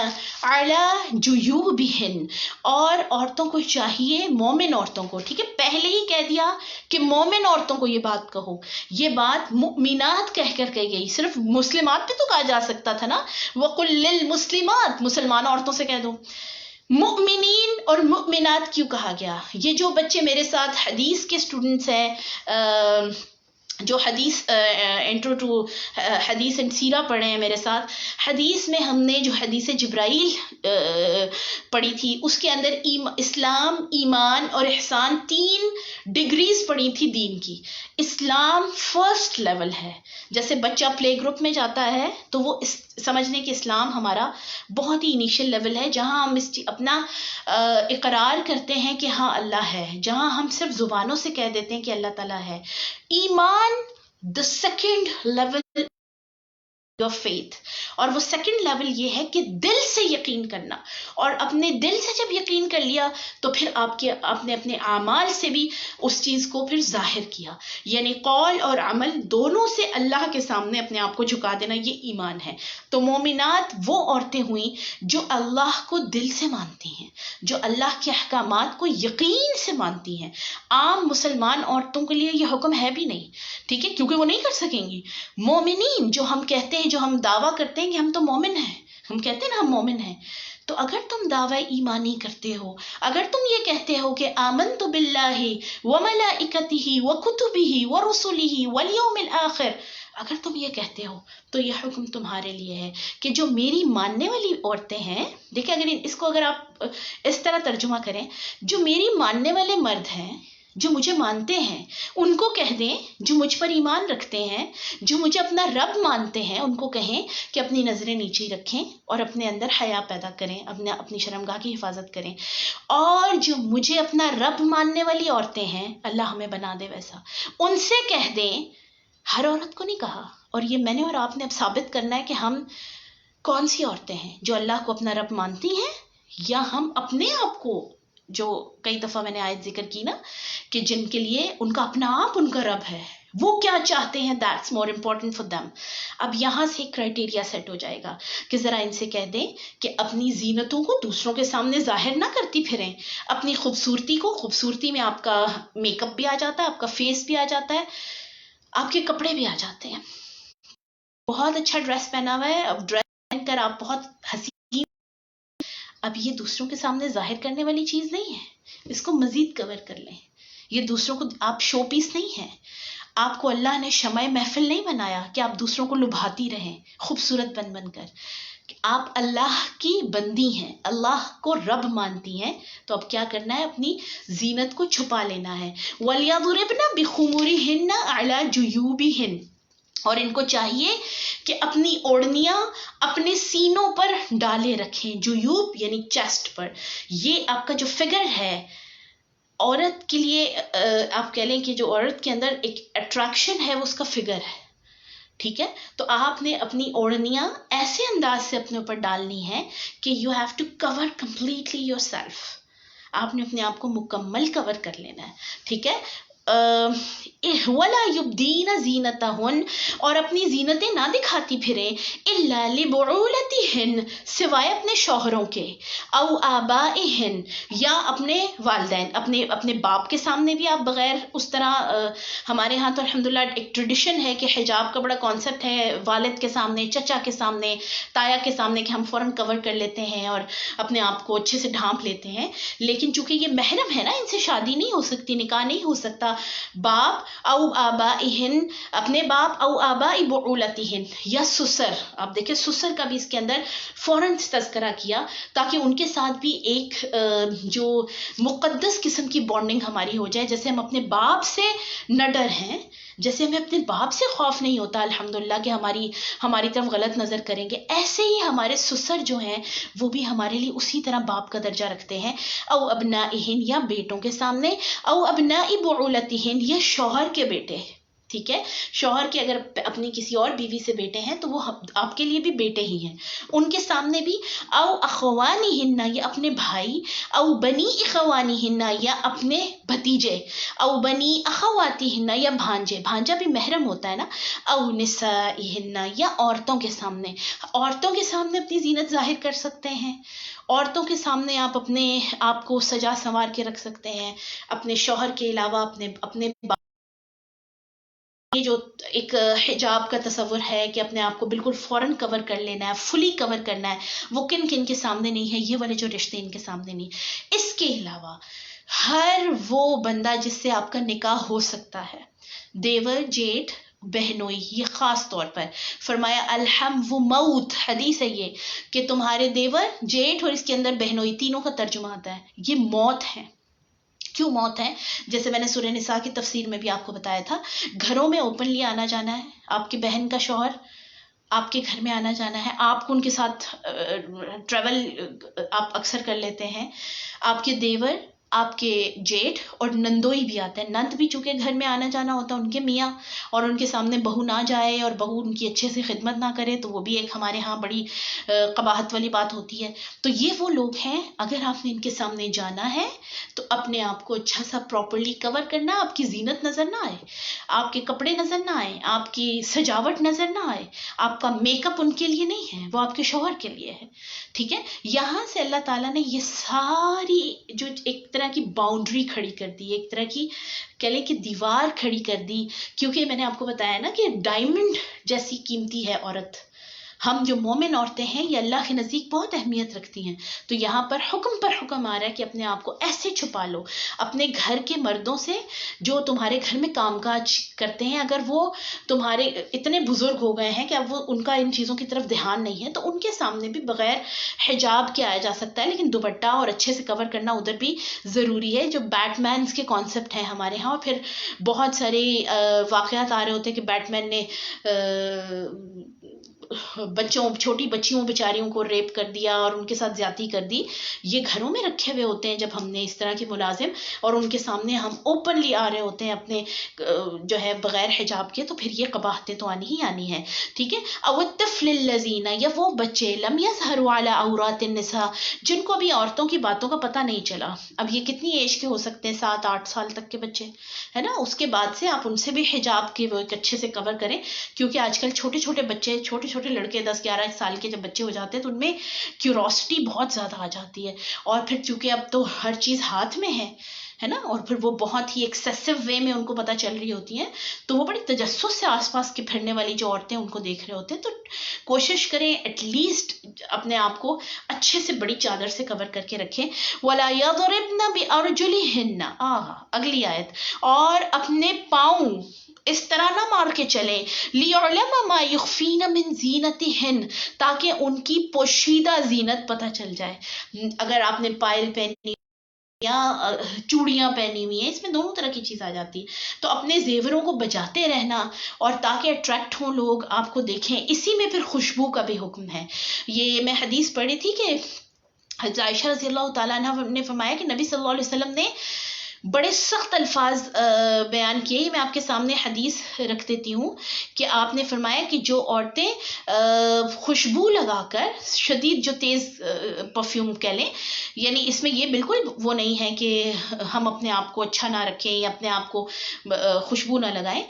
S1: عَلَى جُيُوبِهِنَّ، اور عورتوں کو چاہیے، مومن عورتوں کو، ٹھیک ہے، پہلے ہی کہہ دیا کہ مومن عورتوں کو یہ بات کہو. یہ بات مؤمنات کہہ کر کہی گئی، صرف مسلمات بھی تو کہا جا سکتا تھا نا. وَقُلْ لِلْمُسْلِمَاتِ، مسلمان عورتوں سے کہہ دو. مؤمنین اور مؤمنات کیوں کہا گیا؟ یہ جو بچے میرے ساتھ حدیث کے اسٹوڈنٹس ہیں، جو حدیث انٹرو ٹو حدیث اینڈ سیرہ پڑھے ہیں میرے ساتھ، حدیث میں ہم نے جو حدیث جبرائیل پڑھی تھی اس کے اندر اسلام، ایمان اور احسان 3 ڈگریز پڑھی تھی دین کی. اسلام فرسٹ لیول ہے، جیسے بچہ پلے گروپ میں جاتا ہے تو وہ سمجھنے کہ اسلام ہمارا بہت ہی انیشیل لیول ہے، جہاں ہم اپنا اقرار کرتے ہیں کہ ہاں اللہ ہے، جہاں ہم صرف زبانوں سے کہہ دیتے ہیں کہ اللہ تعالیٰ ہے. ایمان the second level your faith، اور وہ سیکنڈ لیول یہ ہے کہ دل سے یقین کرنا، اور اپنے دل سے جب یقین کر لیا تو پھر آپ نے اپنے اعمال سے بھی اس چیز کو پھر ظاہر کیا، یعنی قول اور عمل دونوں سے اللہ کے سامنے اپنے آپ کو جھکا دینا، یہ ایمان ہے. تو مومنات وہ عورتیں ہوئیں جو اللہ کو دل سے مانتی ہیں، جو اللہ کے احکامات کو یقین سے مانتی ہیں. عام مسلمان عورتوں کے لیے یہ حکم ہے بھی نہیں، ٹھیک ہے، کیونکہ وہ نہیں کر سکیں گی. مومنین جو ہم کہتے ہیں، جو ہم دعویٰ کرتے ہیں کہ ہم تو مومن ہیں، ہم کہتے ہیں نا ہم مومن ہیں، تو اگر تم دعوی ایمانی کرتے ہو، اگر تم یہ کہتے ہو کہ آمنت باللہ وملائکتہ وکتبہ ورسلہ والیوم الآخر، اگر تم یہ کہتے ہو تو یہ حکم تمہارے لیے ہے کہ جو میری ماننے والی عورتیں ہیں، دیکھیں اگر آپ اس طرح ترجمہ کریں، جو میری ماننے والے مرد ہیں، جو مجھے مانتے ہیں، ان کو کہہ دیں، جو مجھ پر ایمان رکھتے ہیں، جو مجھے اپنا رب مانتے ہیں، ان کو کہیں کہ اپنی نظریں نیچے رکھیں اور اپنے اندر حیا پیدا کریں، اپنی شرمگاہ کی حفاظت کریں. اور جو مجھے اپنا رب ماننے والی عورتیں ہیں، اللہ ہمیں بنا دے ویسا، ان سے کہہ دیں. ہر عورت کو نہیں کہا. اور یہ میں نے اور آپ نے اب ثابت کرنا ہے کہ ہم کون سی عورتیں ہیں جو اللہ کو اپنا رب مانتی ہیں، یا ہم اپنے آپ کو، جو کئی دفعہ میں نے آیت ذکر کی نا کہ جن کے لیے ان کا اپنا آپ ان کا رب ہے، وہ کیا چاہتے ہیں، that's more important for them. اب یہاں سے ایک کرائٹیریا سیٹ ہو جائے گا کہ ذرا ان سے کہہ دیں کہ اپنی زینتوں کو دوسروں کے سامنے ظاہر نہ کرتی پھریں. اپنی خوبصورتی میں آپ کا میک اپ بھی آ جاتا ہے، آپ کا فیس بھی آ جاتا ہے، آپ کے کپڑے بھی آ جاتے ہیں. بہت اچھا ڈریس پہنا ہوا ہے، اب ڈریس پہن کر آپ بہت حسین، اب یہ دوسروں کے سامنے ظاہر کرنے والی چیز نہیں ہے، اس کو مزید کور کر لیں. یہ دوسروں کو، آپ شو پیس نہیں ہیں. آپ کو اللہ نے شمع محفل نہیں بنایا کہ آپ دوسروں کو لبھاتی رہیں خوبصورت بن کر. آپ اللہ کی بندی ہیں، اللہ کو رب مانتی ہیں، تو اب کیا کرنا ہے، اپنی زینت کو چھپا لینا ہے. وَلْيَضْرِبْنَ بِخُمُرِهِنَّ عَلَى جُيُوبِهِنَّ، اور ان کو چاہیے کہ اپنی اوڑھنیاں اپنے سینوں پر ڈالے رکھیں. جیوب یعنی چیسٹ پر. یہ آپ کا جو فگر ہے عورت کے لیے، آپ کہہ لیں کہ جو عورت کے اندر ایک اٹریکشن ہے وہ اس کا فگر ہے، ٹھیک ہے. تو آپ نے اپنی اوڑھنیاں ایسے انداز سے اپنے اوپر ڈالنی ہے کہ you have to cover completely yourself. آپ نے اپنے آپ کو مکمل کور کر لینا ہے، ٹھیک ہے. وَلَا يُبْدِينَ زِينَتَهُنَّ، اور اپنی زینتیں نہ دکھاتی پھریں، إِلَّا لِبُعُولَتِهِنَّ، سوائے اپنے شوہروں کے، أَوْ آبَائِهِنَّ، یا اپنے والدین، اپنے باپ کے سامنے بھی آپ بغیر اس طرح، ہمارے ہاں تو الحمدللہ ایک ٹریڈیشن ہے کہ حجاب کا بڑا کانسیپٹ ہے، والد کے سامنے، چچا کے سامنے، تایا کے سامنے، کہ ہم فوراً کور کر لیتے ہیں اور اپنے آپ کو اچھے سے ڈھانپ لیتے ہیں. لیکن چونکہ یہ محرم ہے نا، ان سے شادی نہیں ہو سکتی، نکاح نہیں ہو سکتا. باپ او آبائہن، اپنے باپ، او آبائی بعولتہن، یا سسر. آپ دیکھیں سسر کا بھی اس کے اندر فوراً تذکرہ کیا تاکہ ان کے ساتھ بھی ایک جو مقدس قسم کی بانڈنگ ہماری ہو جائے. جیسے ہم اپنے باپ سے نہ ڈر ہیں، جیسے ہمیں اپنے باپ سے خوف نہیں ہوتا الحمدللہ کہ ہماری طرف غلط نظر کریں گے، ایسے ہی ہمارے سسر جو ہیں وہ بھی ہمارے لیے اسی طرح باپ کا درجہ رکھتے ہیں. او ابنائہن، یا بیٹوں کے سامنے، او ابنائی بعولتہن، یا شوہر کے بیٹے، ٹھیک ہے. شوہر کے اگر اپنی کسی اور بیوی سے بیٹے ہیں تو وہ آپ کے لیے بھی بیٹے ہی ہیں، ان کے سامنے بھی. او اخوانہن، یا اپنے بھائی، او بنی اخوانہن، یا اپنے بھتیجے، او بنی اخواتہن، یا بھانجے. بھانجا بھی محرم ہوتا ہے نا. او نسائہن، یا عورتوں کے سامنے. عورتوں کے سامنے اپنی زینت ظاہر کر سکتے ہیں، عورتوں کے سامنے آپ اپنے آپ کو سجا سنوار کے رکھ سکتے ہیں، اپنے شوہر کے علاوہ اپنے یہ جو ایک حجاب کا تصور ہے کہ اپنے آپ کو بالکل فوراً کور کر لینا ہے، فلی کور کرنا ہے، وہ کن کن کے سامنے نہیں ہے، یہ والے جو رشتے ان کے سامنے نہیں. اس کے علاوہ ہر وہ بندہ جس سے آپ کا نکاح ہو سکتا ہے، دیور، جیٹھ، بہنوئی، یہ خاص طور پر فرمایا الحم و موت. حدیث ہے یہ کہ تمہارے دیور، جیٹھ اور اس کے اندر بہنوئی، تینوں کا ترجمہ آتا ہے یہ موت ہے. کیوں موت ہے؟ جیسے میں نے سورہ نساء کی تفسیر میں بھی آپ کو بتایا تھا، گھروں میں اوپنلی آنا جانا ہے، آپ کی بہن کا شوہر آپ کے گھر میں آنا جانا ہے، آپ کو ان کے ساتھ ٹریول آپ اکثر کر لیتے ہیں. آپ کے دیور، آپ کے جیٹھ اور نندوئی بھی آتے ہیں. نند بھی چونکہ گھر میں آنا جانا ہوتا ہے ان کے میاں، اور ان کے سامنے بہو نہ جائے اور بہو ان کی اچھے سے خدمت نہ کرے تو وہ بھی ایک ہمارے ہاں بڑی قباحت والی بات ہوتی ہے. تو یہ وہ لوگ ہیں، اگر آپ نے ان کے سامنے جانا ہے تو اپنے آپ کو اچھا سا پراپرلی کور کرنا، آپ کی زینت نظر نہ آئے، آپ کے کپڑے نظر نہ آئے، آپ کی سجاوٹ نظر نہ آئے. آپ کا میک اپ ان کے لیے نہیں ہے، وہ آپ کے شوہر کے لیے ہے، ٹھیک ہے. یہاں سے اللہ تعالیٰ نے یہ ساری جو ایک طرح کی باؤنڈری کھڑی کر دی، ایک طرح کی کہہ لیں کہ دیوار کھڑی کر دی. کیونکہ میں نے آپ کو بتایا نا کہ ڈائمنڈ جیسی قیمتی ہے عورت، ہم جو مومن عورتیں ہیں یہ اللہ کے نزدیک بہت اہمیت رکھتی ہیں. تو یہاں پر حکم آ رہا ہے کہ اپنے آپ کو ایسے چھپا لو اپنے گھر کے مردوں سے جو تمہارے گھر میں کام کاج کرتے ہیں. اگر وہ تمہارے اتنے بزرگ ہو گئے ہیں کہ اب وہ ان کا ان چیزوں کی طرف دھیان نہیں ہے تو ان کے سامنے بھی بغیر حجاب کے آیا جا سکتا ہے, لیکن دوپٹہ اور اچھے سے کور کرنا ادھر بھی ضروری ہے. جو بیٹ مینس کے کانسیپٹ ہیں ہمارے ہاں, اور پھر بہت سارے واقعات آ رہے ہوتے ہیں کہ بیٹ مین نے چھوٹی بچیوں بیچاریوں کو ریپ کر دیا اور ان کے ساتھ زیادتی کر دی. یہ گھروں میں رکھے ہوئے ہوتے ہیں جب ہم نے اس طرح کے ملازم, اور ان کے سامنے ہم اوپنلی آ رہے ہوتے ہیں اپنے جو ہے بغیر حجاب کے, تو پھر یہ قباحتیں تو آنی ہی آنی ہے. ٹھیک ہے. او الطفل الذین, یا وہ بچے لم یظہروا علی عورات النساء, جن کو بھی عورتوں کی باتوں کا پتہ نہیں چلا. اب یہ کتنی ایج کے ہو سکتے ہیں؟ 7-8 سال تک کے بچے ہے نا. اس کے بعد سے آپ ان سے بھی حجاب کے وہ ایک اچھے سے کور کریں, کیونکہ آج کل چھوٹے چھوٹے بچے, چھوٹے چھوٹے لڑکے 10-11 سال کے جب بچے ہو جاتے ہیں تو ان میں کیوروسٹی بہت زیادہ آ جاتی ہے. اور پھر چونکہ اب تو ہر چیز ہاتھ میں ہے نا, اور پھر وہ بہت ہی ایکسیسو وے میں ان کو پتہ چل رہی ہوتی ہیں, تو وہ بڑی تجسس سے آس پاس کے پھرنے والی جو عورتیں ان کو دیکھ رہے ہوتے ہیں. تو کوشش کریں ایٹ لیسٹ اپنے آپ کو اچھے سے بڑی چادر سے کور کر کے رکھیں. وَلَا يَضْرِبْنَ بِأَرْجُلِهِنَّ, اگلی آیت, اور اپنے پاؤں اس طرح نہ مار کے چلیں, لِيُعْلَمَ مَا يُخْفِينَ مِن زِينَتِهِنَّ, تاکہ ان کی پوشیدہ زینت پتہ چل جائے. اگر آپ نے پائل پہنی یا چوڑیاں پہنی ہوئی ہیں, اس میں دونوں طرح کی چیز آ جاتی ہے, تو اپنے زیوروں کو بجاتے رہنا, اور تاکہ اٹریکٹ ہوں لوگ, آپ کو دیکھیں. اسی میں پھر خوشبو کا بھی حکم ہے. یہ میں حدیث پڑھی تھی کہ حضرت عائشہ رضی اللہ تعالیٰ عنہ نے فرمایا کہ نبی صلی اللہ علیہ وسلم نے بڑے سخت الفاظ بیان کیے. میں آپ کے سامنے حدیث رکھ دیتی ہوں کہ آپ نے فرمایا کہ جو عورتیں خوشبو لگا کر, شدید جو تیز پرفیوم کہہ لیں, یعنی اس میں یہ بالکل وہ نہیں ہے کہ ہم اپنے آپ کو اچھا نہ رکھیں یا اپنے آپ کو خوشبو نہ لگائیں.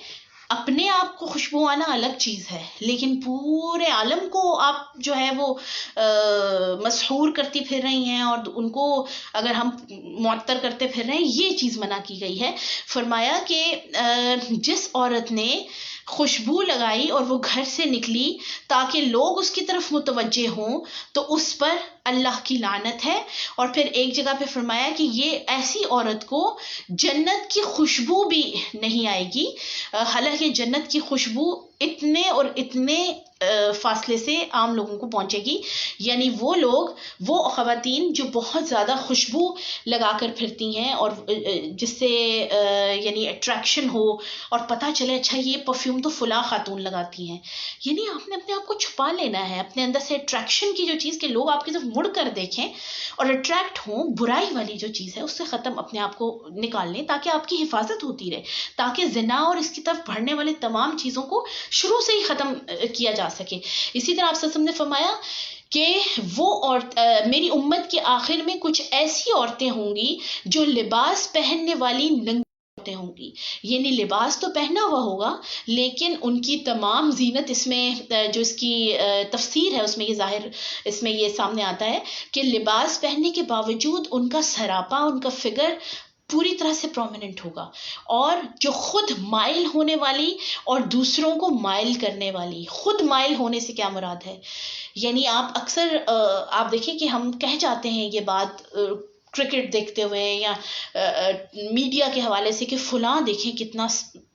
S1: اپنے آپ کو خوشبو آنا الگ چیز ہے, لیکن پورے عالم کو آپ جو ہے وہ مسحور کرتی پھر رہی ہیں, اور ان کو اگر ہم معطر کرتے پھر رہے ہیں, یہ چیز منع کی گئی ہے. فرمایا کہ جس عورت نے خوشبو لگائی اور وہ گھر سے نکلی تاکہ لوگ اس کی طرف متوجہ ہوں, تو اس پر اللہ کی لعنت ہے. اور پھر ایک جگہ پہ فرمایا کہ یہ ایسی عورت کو جنت کی خوشبو بھی نہیں آئے گی, حالانکہ جنت کی خوشبو اتنے اور اتنے فاصلے سے عام لوگوں کو پہنچے گی. یعنی وہ لوگ, وہ خواتین جو بہت زیادہ خوشبو لگا کر پھرتی ہیں اور جس سے یعنی اٹریکشن ہو اور پتہ چلے اچھا یہ پرفیوم تو فلاں خاتون لگاتی ہیں. یعنی آپ نے اپنے آپ کو چھپا لینا ہے اپنے اندر سے اٹریکشن کی جو چیز کہ لوگ آپ کی طرف مڑ کر دیکھیں اور اٹریکٹ ہوں. برائی والی جو چیز ہے اس سے ختم اپنے آپ کو نکال لیں تاکہ آپ کی حفاظت ہوتی رہے, تاکہ زنا اور اس کی طرف بڑھنے والے تمام چیزوں کو شروع سے ہی ختم کیا جا سکے. اسی طرح آپ صلی اللہ علیہ وسلم نے فرمایا کہ وہ میری امت کے آخر میں کچھ ایسی عورتیں ہوں گی جو لباس پہننے والی ننگی عورتیں ہوں گی. یعنی لباس تو پہنا ہوا ہوگا لیکن ان کی تمام زینت, اس میں جو اس کی تفسیر ہے اس میں یہ ظاہر, اس میں یہ سامنے آتا ہے کہ لباس پہننے کے باوجود ان کا سراپا, ان کا فگر پوری طرح سے پرومیننٹ ہوگا. اور جو خود مائل ہونے والی اور دوسروں کو مائل کرنے والی, خود مائل ہونے سے کیا مراد ہے, یعنی آپ اکثر آپ دیکھیں کہ ہم کہہ جاتے ہیں یہ بات کرکٹ دیکھتے ہوئے یا میڈیا کے حوالے سے کہ فلاں دیکھیں کتنا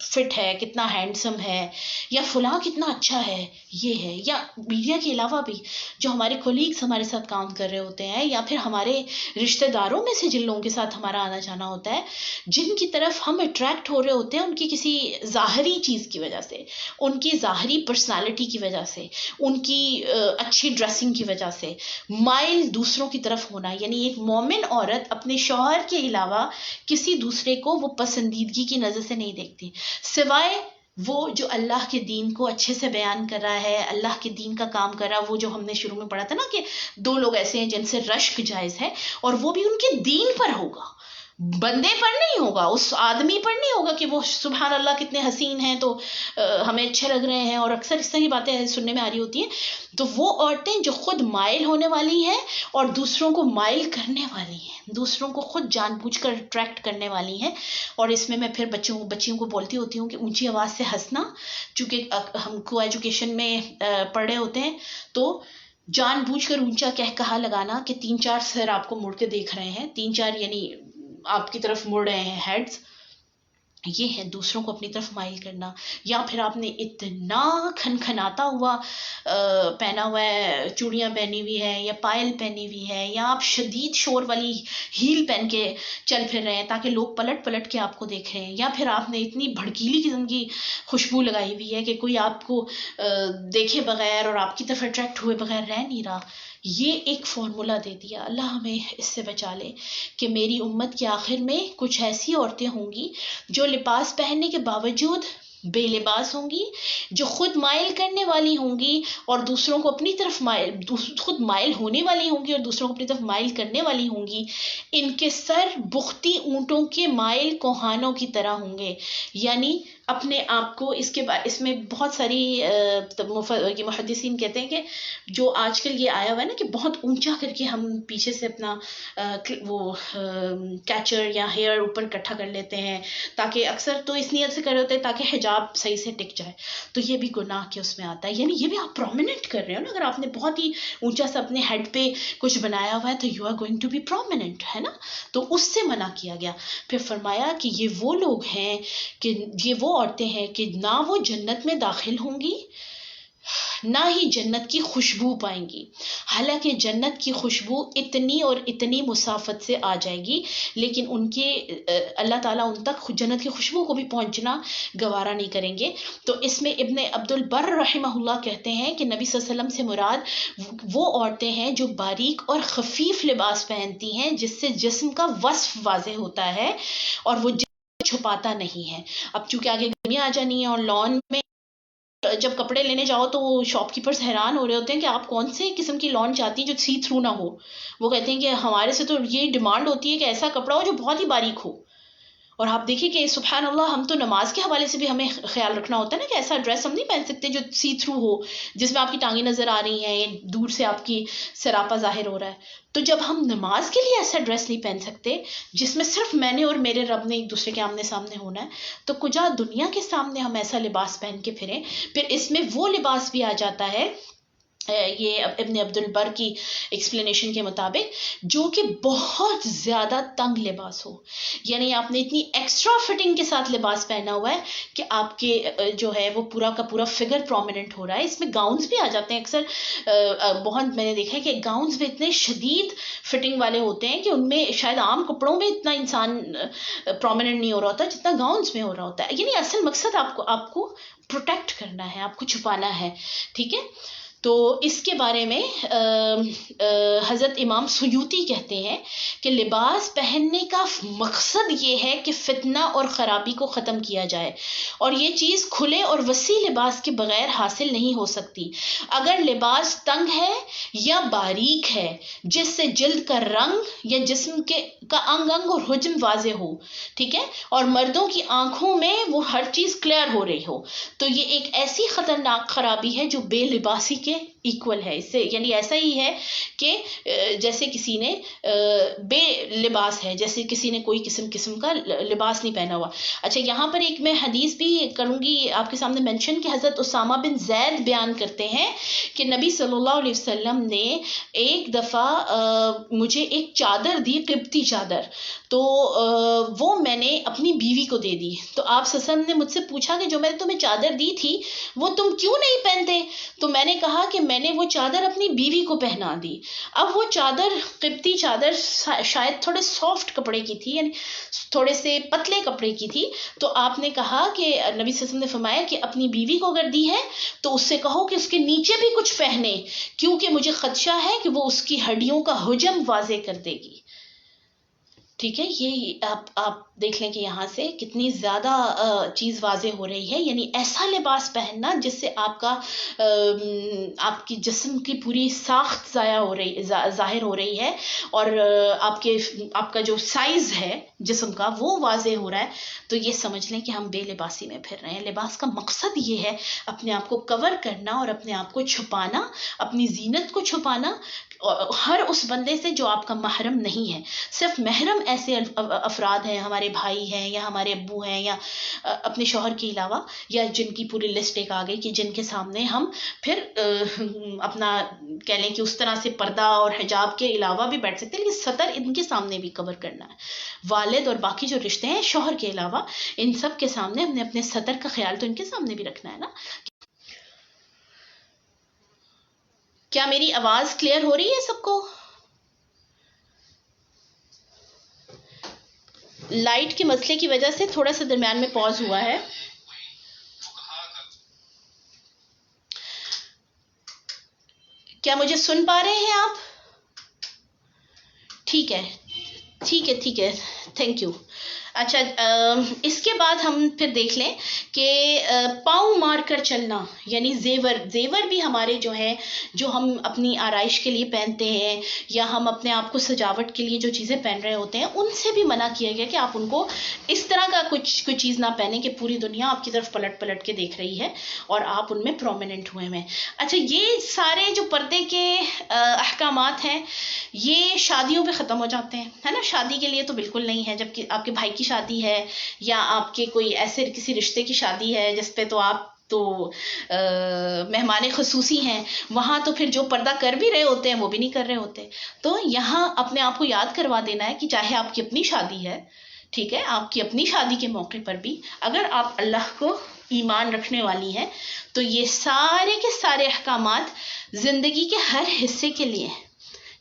S1: فٹ ہے, کتنا ہینڈسم ہے, یا فلاں کتنا اچھا ہے, یہ ہے. یا میڈیا کے علاوہ بھی جو ہمارے کولیگز ہمارے ساتھ کام کر رہے ہوتے ہیں, یا پھر ہمارے رشتہ داروں میں سے جن لوگوں کے ساتھ ہمارا آنا جانا ہوتا ہے, جن کی طرف ہم اٹریکٹ ہو رہے ہوتے ہیں ان کی کسی ظاہری چیز کی وجہ سے, ان کی ظاہری پرسنالٹی کی وجہ سے, ان کی اچھی ڈریسنگ کی وجہ سے, مائل دوسروں کی طرف ہونا. یعنی ایک مومن عورت اپنے شوہر کے علاوہ کسی دوسرے کو وہ پسندیدگی کی نظر سے نہیں دیکھتی, سوائے وہ جو اللہ کے دین کو اچھے سے بیان کر رہا ہے, اللہ کے دین کا کام کر رہا ہے. وہ جو ہم نے شروع میں پڑھا تھا نا کہ 2 لوگ ایسے ہیں جن سے رشک جائز ہے, اور وہ بھی ان کے دین پر ہوگا, بندے پر نہیں ہوگا، اس آدمی پر نہیں ہوگا کہ وہ سبحان اللہ کتنے حسین ہیں تو ہمیں اچھے لگ رہے ہیں، اور اکثر اس طرح کی باتیں سننے میں آ رہی ہوتی ہیں. تو وہ عورتیں جو خود مائل ہونے والی ہیں اور دوسروں کو مائل کرنے والی ہیں، دوسروں کو خود جان بوجھ کر اٹریکٹ کرنے والی ہیں. اور اس میں پھر بچیوں کو بولتی ہوتی ہوں کہ اونچی آواز سے ہنسنا، چونکہ ہم کو ایجوکیشن میں پڑھ رہے ہوتے ہیں، تو جان بوجھ کر اونچا کہا لگانا کہ 3-4 سر آپ کو مڑ کے دیکھ رہے ہیں، 3-4 یعنی آپ کی طرف مڑ رہے ہیں ہیڈز، یہ ہے دوسروں کو اپنی طرف مائل کرنا. یا پھر آپ نے اتنا کھنکھناتا ہوا پہنا ہوا ہے، چوڑیاں پہنی ہوئی ہے یا پائل پہنی ہوئی ہے، یا آپ شدید شور والی ہیل پہن کے چل پھر رہے ہیں تاکہ لوگ پلٹ پلٹ کے آپ کو دیکھ رہے ہیں، یا پھر آپ نے اتنی بھڑکیلی قسم کی خوشبو لگائی ہوئی ہے کہ کوئی آپ کو دیکھے بغیر اور آپ کی طرف اٹریکٹ ہوئے بغیر رہ نہیں رہا. یہ ایک فارمولا دے دیا. اللہ ہمیں اس سے بچا لے کہ میری امت کے آخر میں کچھ ایسی عورتیں ہوں گی جو لباس پہننے کے باوجود بے لباس ہوں گی، جو خود مائل کرنے والی ہوں گی اور دوسروں کو اپنی طرف خود مائل ہونے والی ہوں گی اور دوسروں کو اپنی طرف مائل کرنے والی ہوں گی. ان کے سر بختی اونٹوں کے مائل کوہانوں کی طرح ہوں گے. یعنی اپنے آپ کو اس میں بہت ساری محدثین کہتے ہیں کہ جو آج کل یہ آیا ہوا ہے نا کہ بہت اونچا کر کے ہم پیچھے سے اپنا وہ کیچر یا ہیئر اوپر اکٹھا کر لیتے ہیں، تاکہ اکثر تو اس نیت سے کر رہے ہوتے ہیں تاکہ حجاب صحیح سے ٹک جائے، تو یہ بھی گناہ کے اس میں آتا ہے. یعنی یہ بھی آپ پرومیننٹ کر رہے ہو نا، اگر آپ نے بہت ہی اونچا سا اپنے ہیڈ پہ کچھ بنایا ہوا ہے تو you are going to be prominent, ہے نا. تو اس سے منع کیا گیا. پھر فرمایا کہ یہ وہ لوگ ہیں کہ یہ وہ عورتیں ہیں کہ نہ وہ جنت میں داخل ہوں گی نہ ہی جنت کی خوشبو پائیں گی. حالانکہ جنت کی خوشبو اتنی اور اتنی مسافت سے آ جائے گی، لیکن ان کے اللہ تعالیٰ ان تک جنت کی خوشبو کو بھی پہنچنا گوارا نہیں کریں گے. تو اس میں ابن عبد البر رحمہ اللہ کہتے ہیں کہ نبی صلی اللہ علیہ وسلم سے مراد وہ عورتیں ہیں جو باریک اور خفیف لباس پہنتی ہیں جس سے جسم کا وصف واضح ہوتا ہے اور وہ چھپاتا نہیں ہے. اب چونکہ آگے گرمیاں آ جانی ہیں اور لان میں جب کپڑے لینے جاؤ تو شاپ کیپرز حیران ہو رہے ہوتے ہیں کہ آپ کون سے قسم کی لان چاہتی ہیں جو سی تھرو نہ ہو. وہ کہتے ہیں کہ ہمارے سے تو یہ ڈیمانڈ ہوتی ہے کہ ایسا کپڑا ہو جو بہت ہی باریک ہو. اور آپ دیکھیں کہ سبحان اللہ، ہم تو نماز کے حوالے سے بھی ہمیں خیال رکھنا ہوتا ہے نا کہ ایسا ڈریس ہم نہیں پہن سکتے جو سی تھرو ہو، جس میں آپ کی ٹانگیں نظر آ رہی ہیں، دور سے آپ کی سراپا ظاہر ہو رہا ہے. تو جب ہم نماز کے لیے ایسا ڈریس نہیں پہن سکتے جس میں صرف میں نے اور میرے رب نے ایک دوسرے کے آمنے سامنے ہونا ہے، تو کجا دنیا کے سامنے ہم ایسا لباس پہن کے پھریں. پھر اس میں وہ لباس بھی آ جاتا ہے، یہ ابن عبد البر کی ایکسپلینیشن کے مطابق، جو کہ بہت زیادہ تنگ لباس ہو. یعنی آپ نے اتنی ایکسٹرا فٹنگ کے ساتھ لباس پہنا ہوا ہے کہ آپ کے جو ہے وہ پورا کا پورا فگر پرومیننٹ ہو رہا ہے. اس میں گاؤنز بھی آ جاتے ہیں اکثر، بہت میں نے دیکھا ہے کہ گاؤنز بھی اتنے شدید فٹنگ والے ہوتے ہیں کہ ان میں شاید عام کپڑوں میں اتنا انسان پرومیننٹ نہیں ہو رہا ہوتا جتنا گاؤنز میں ہو رہا ہوتا ہے. یعنی اصل مقصد آپ کو پروٹیکٹ کرنا ہے، آپ کو چھپانا ہے. ٹھیک ہے. تو اس کے بارے میں حضرت امام سیوطی کہتے ہیں کہ لباس پہننے کا مقصد یہ ہے کہ فتنہ اور خرابی کو ختم کیا جائے، اور یہ چیز کھلے اور وسیع لباس کے بغیر حاصل نہیں ہو سکتی. اگر لباس تنگ ہے یا باریک ہے جس سے جلد کا رنگ یا جسم کا انگ اور حجم واضح ہو، ٹھیک ہے، اور مردوں کی آنکھوں میں وہ ہر چیز کلیئر ہو رہی ہو، تو یہ ایک ایسی خطرناک خرابی ہے جو بے لباسی کے ایکول ہے. اس سے یعنی ایسا ہی ہے کہ جیسے کسی نے بے لباس ہے، جیسے کسی نے کوئی قسم کا لباس نہیں پہنا ہوا. اچھا، یہاں پر ایک میں حدیث بھی کروں گی آپ کے سامنے مینشن، کہ حضرت اسامہ بن زید بیان کرتے ہیں کہ نبی صلی اللہ علیہ وسلم نے ایک دفعہ مجھے ایک چادر دی، قبطی چادر، تو وہ میں نے اپنی بیوی کو دے دی. تو آپ صلی اللہ علیہ وسلم نے مجھ سے پوچھا کہ جو میں نے تمہیں چادر دی تھی وہ تم کیوں نہیں پہنتے؟ تو میں نے کہا کہ میں نے وہ چادر اپنی بیوی کو پہنا دی. اب وہ چادر، قبطی چادر، شاید تھوڑے سافٹ کپڑے کی تھی، یعنی تھوڑے سے پتلے کپڑے کی تھی. تو آپ نے کہا کہ نبی صلی اللہ علیہ وسلم نے فرمایا کہ اپنی بیوی کو اگر دی ہے تو اس سے کہو کہ اس کے نیچے بھی کچھ پہنے، کیونکہ مجھے خدشہ ہے کہ وہ اس کی ہڈیوں کا حجم واضح کر دے گی. ٹھیک ہے. یہ آپ دیکھ لیں کہ یہاں سے کتنی زیادہ چیز واضح ہو رہی ہے. یعنی ایسا لباس پہننا جس سے آپ کی جسم کی پوری ساخت ظاہر ہو رہی ہے، اور آپ کا جو سائز ہے جسم کا وہ واضح ہو رہا ہے تو یہ سمجھ لیں کہ ہم بے لباسی میں پھر رہے ہیں. لباس کا مقصد یہ ہے اپنے آپ کو کور کرنا اور اپنے آپ کو چھپانا, اپنی زینت کو چھپانا ہر اس بندے سے جو آپ کا محرم نہیں ہے. صرف محرم ایسے افراد ہیں, ہمارے بھائی ہیں یا ہمارے ابو ہیں یا اپنے شوہر کے علاوہ, یا جن کی پوری لسٹ ایک آ گئی کہ جن کے سامنے ہم پھر اپنا کہہ لیں کہ اس طرح سے پردہ اور حجاب کے علاوہ بھی بیٹھ سکتے ہیں, لیکن سطر ان کے سامنے بھی کور کرنا ہے. والد اور باقی جو رشتے ہیں شوہر کے علاوہ, ان سب کے سامنے ہم نے اپنے سطر کا خیال تو ان کے سامنے بھی رکھنا ہے نا. کیا میری آواز کلیئر ہو رہی ہے سب کو؟ لائٹ کے مسئلے کی وجہ سے تھوڑا سا درمیان میں پاز ہوا ہے. کیا مجھے سن پا رہے ہیں آپ؟ ٹھیک ہے ٹھیک ہے ٹھیک ہے, تھینک یو. اچھا, اس کے بعد ہم پھر دیکھ لیں کہ پاؤں مار کر چلنا, یعنی زیور. زیور بھی ہمارے جو ہیں, جو ہم اپنی آرائش کے لیے پہنتے ہیں یا ہم اپنے آپ کو سجاوٹ کے لیے جو چیزیں پہن رہے ہوتے ہیں, ان سے بھی منع کیا گیا کہ آپ ان کو اس طرح کا کوئی چیز نہ پہنیں کہ پوری دنیا آپ کی طرف پلٹ پلٹ کے دیکھ رہی ہے اور آپ ان میں پرومیننٹ ہوئے ہیں. اچھا, یہ سارے جو پردے کے احکامات ہیں یہ شادیوں پہ ختم ہو جاتے ہیں, ہے نا. شادی کے لیے تو بالکل نہیں ہے, جبکہ آپ کے بھائی کی شادی ہے یا آپ کے کوئی ایسے کسی رشتے کی شادی ہے جس پہ تو آپ تو مہمان خصوصی ہیں, وہاں تو پھر جو پردہ کر بھی رہے ہوتے ہیں وہ بھی نہیں کر رہے ہوتے. تو یہاں اپنے آپ کو یاد کروا دینا ہے کہ چاہے آپ کی اپنی شادی ہے, ٹھیک ہے, آپ کی اپنی شادی کے موقع پر بھی اگر آپ اللہ کو ایمان رکھنے والی ہیں تو یہ سارے کے سارے احکامات زندگی کے ہر حصے کے لیے ہیں,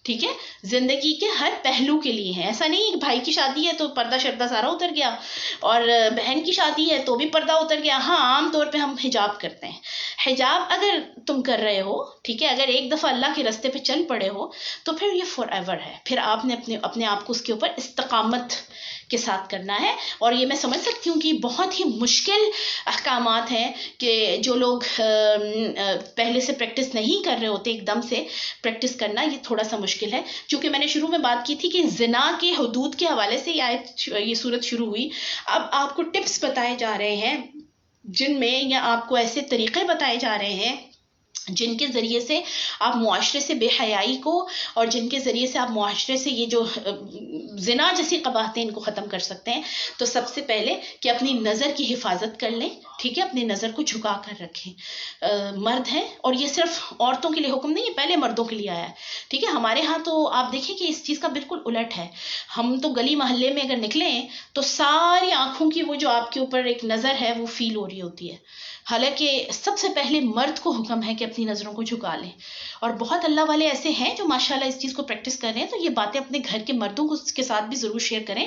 S1: ٹھیک ہے, زندگی کے ہر پہلو کے لیے ہے. ایسا نہیں کہ بھائی کی شادی ہے تو پردہ شردہ سارا اتر گیا, اور بہن کی شادی ہے تو بھی پردہ اتر گیا. ہاں, عام طور پہ ہم حجاب کرتے ہیں. حجاب اگر تم کر رہے ہو, ٹھیک ہے, اگر ایک دفعہ اللہ کے راستے پہ چل پڑے ہو تو پھر یہ فار ایور ہے. پھر آپ نے اپنے آپ کو اس کے اوپر استقامت کے ساتھ کرنا ہے. اور یہ میں سمجھ سکتی ہوں کہ بہت ہی مشکل احکامات ہیں کہ جو لوگ پہلے سے پریکٹس نہیں کر رہے ہوتے, ایک دم سے پریکٹس کرنا یہ تھوڑا سا مشکل ہے. چونکہ میں نے شروع میں بات کی تھی کہ زنا کے حدود کے حوالے سے یہ صورت شروع ہوئی. اب آپ کو ٹپس بتائے جا رہے ہیں جن میں, یا آپ کو ایسے طریقے بتائے جا رہے ہیں جن کے ذریعے سے آپ معاشرے سے بے حیائی کو, اور جن کے ذریعے سے آپ معاشرے سے یہ جو زنا جیسی قباحتیں ان کو ختم کر سکتے ہیں. تو سب سے پہلے کہ اپنی نظر کی حفاظت کر لیں, ٹھیک ہے, اپنی نظر کو جھکا کر رکھیں. مرد ہیں, اور یہ صرف عورتوں کے لیے حکم نہیں ہے, پہلے مردوں کے لیے آیا ہے, ٹھیک ہے. ہمارے ہاں تو آپ دیکھیں کہ اس چیز کا بالکل الٹ ہے. ہم تو گلی محلے میں اگر نکلیں تو ساری آنکھوں کی وہ جو آپ کے اوپر ایک نظر ہے وہ فیل ہو رہی ہوتی ہے, حالانکہ سب سے پہلے مرد کو حکم ہے کہ اپنی نظروں کو جھکا لیں. اور بہت اللہ والے ایسے ہیں جو ماشاءاللہ اس چیز کو پریکٹس کر رہے ہیں, تو یہ باتیں اپنے گھر کے مردوں کے ساتھ بھی ضرور شیئر کریں.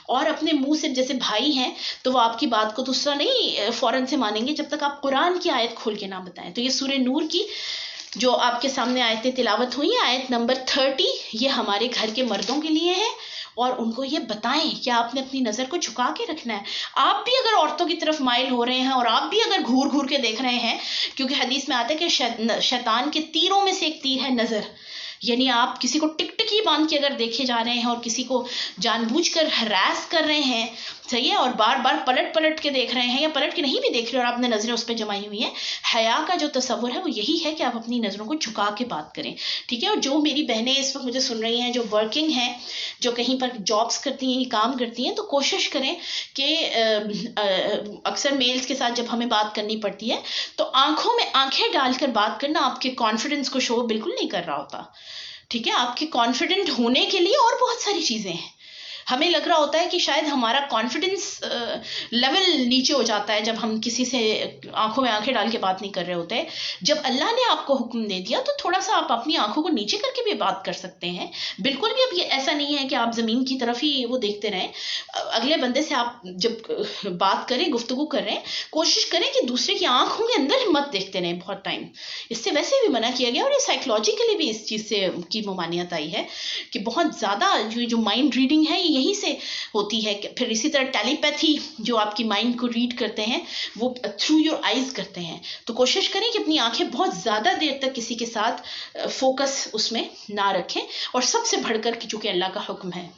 S1: اور اپنے منہ سے, جیسے بھائی ہیں تو وہ آپ کی بات کو دوسرا نہیں فوراً سے مانیں گے جب تک آپ قرآن کی آیت کھول کے نہ بتائیں. تو یہ سورہ نور کی جو آپ کے سامنے آیتیں تلاوت ہوئی, آیت نمبر 30, یہ ہمارے گھر کے مردوں کے لیے ہے. اور ان کو یہ بتائیں کہ آپ نے اپنی نظر کو جھکا کے رکھنا ہے. آپ بھی اگر عورتوں کی طرف مائل ہو رہے ہیں اور آپ بھی اگر گھور گھور کے دیکھ رہے ہیں, کیونکہ حدیث میں آتا ہے کہ شیطان کے تیروں میں سے ایک تیر ہے نظر, یعنی آپ کسی کو ٹک ٹکی باندھ کے اگر دیکھے جا رہے ہیں اور کسی کو جان بوجھ کر ہراس کر رہے ہیں, صحیح ہے, اور بار بار پلٹ پلٹ کے دیکھ رہے ہیں یا پلٹ کے نہیں بھی دیکھ رہے اور آپ نے نظریں اس پہ جمائی ہوئی ہیں, حیا کا جو تصور ہے وہ یہی ہے کہ آپ اپنی نظروں کو جھکا کے بات کریں, ٹھیک ہے. اور جو میری بہنیں اس وقت مجھے سن رہی ہیں جو ورکنگ ہیں, جو کہیں پر جابس کرتی ہیں, کام کرتی ہیں, تو کوشش کریں کہ اکثر میلز کے ساتھ جب ہمیں بات کرنی پڑتی ہے تو آنکھوں میں آنکھیں ڈال کر بات کرنا آپ کے کانفیڈنس کو شو بالکل نہیں کر رہا ہوتا, ٹھیک ہے. آپ کے کانفیڈنٹ ہونے کے لیے اور بہت ساری چیزیں ہیں. ہمیں لگ رہا ہوتا ہے کہ شاید ہمارا کانفیڈنس لیول نیچے ہو جاتا ہے جب ہم کسی سے آنکھوں میں آنکھیں ڈال کے بات نہیں کر رہے ہوتے. جب اللہ نے آپ کو حکم دے دیا تو تھوڑا سا آپ اپنی آنکھوں کو نیچے کر کے بھی بات کر سکتے ہیں. بالکل بھی اب یہ ایسا نہیں ہے کہ آپ زمین کی طرف ہی وہ دیکھتے رہیں. اگلے بندے سے آپ جب بات کریں, گفتگو کر رہے ہیں, کوشش کریں کہ دوسرے کی آنکھوں کے اندر مت دیکھتے رہیں بہت ٹائم. اس سے ویسے بھی منع کیا گیا, اور یہ سائیکولوجیکلی بھی اس چیز سے کی ممانعت آئی ہے کہ بہت زیادہ جو مائنڈ ریڈنگ ہے یہیں سے ہوتی ہے. پھر اسی طرح ٹیلی پیتھی جو آپ کی مائنڈ کو ریڈ کرتے ہیں وہ تھرو یور آئیز کرتے ہیں. تو کوشش کریں کہ اپنی آنکھیں بہت زیادہ دیر تک کسی کے ساتھ فوکس اس میں نہ رکھیں, اور سب سے بڑھ کر چونکہ اللہ کا حکم ہے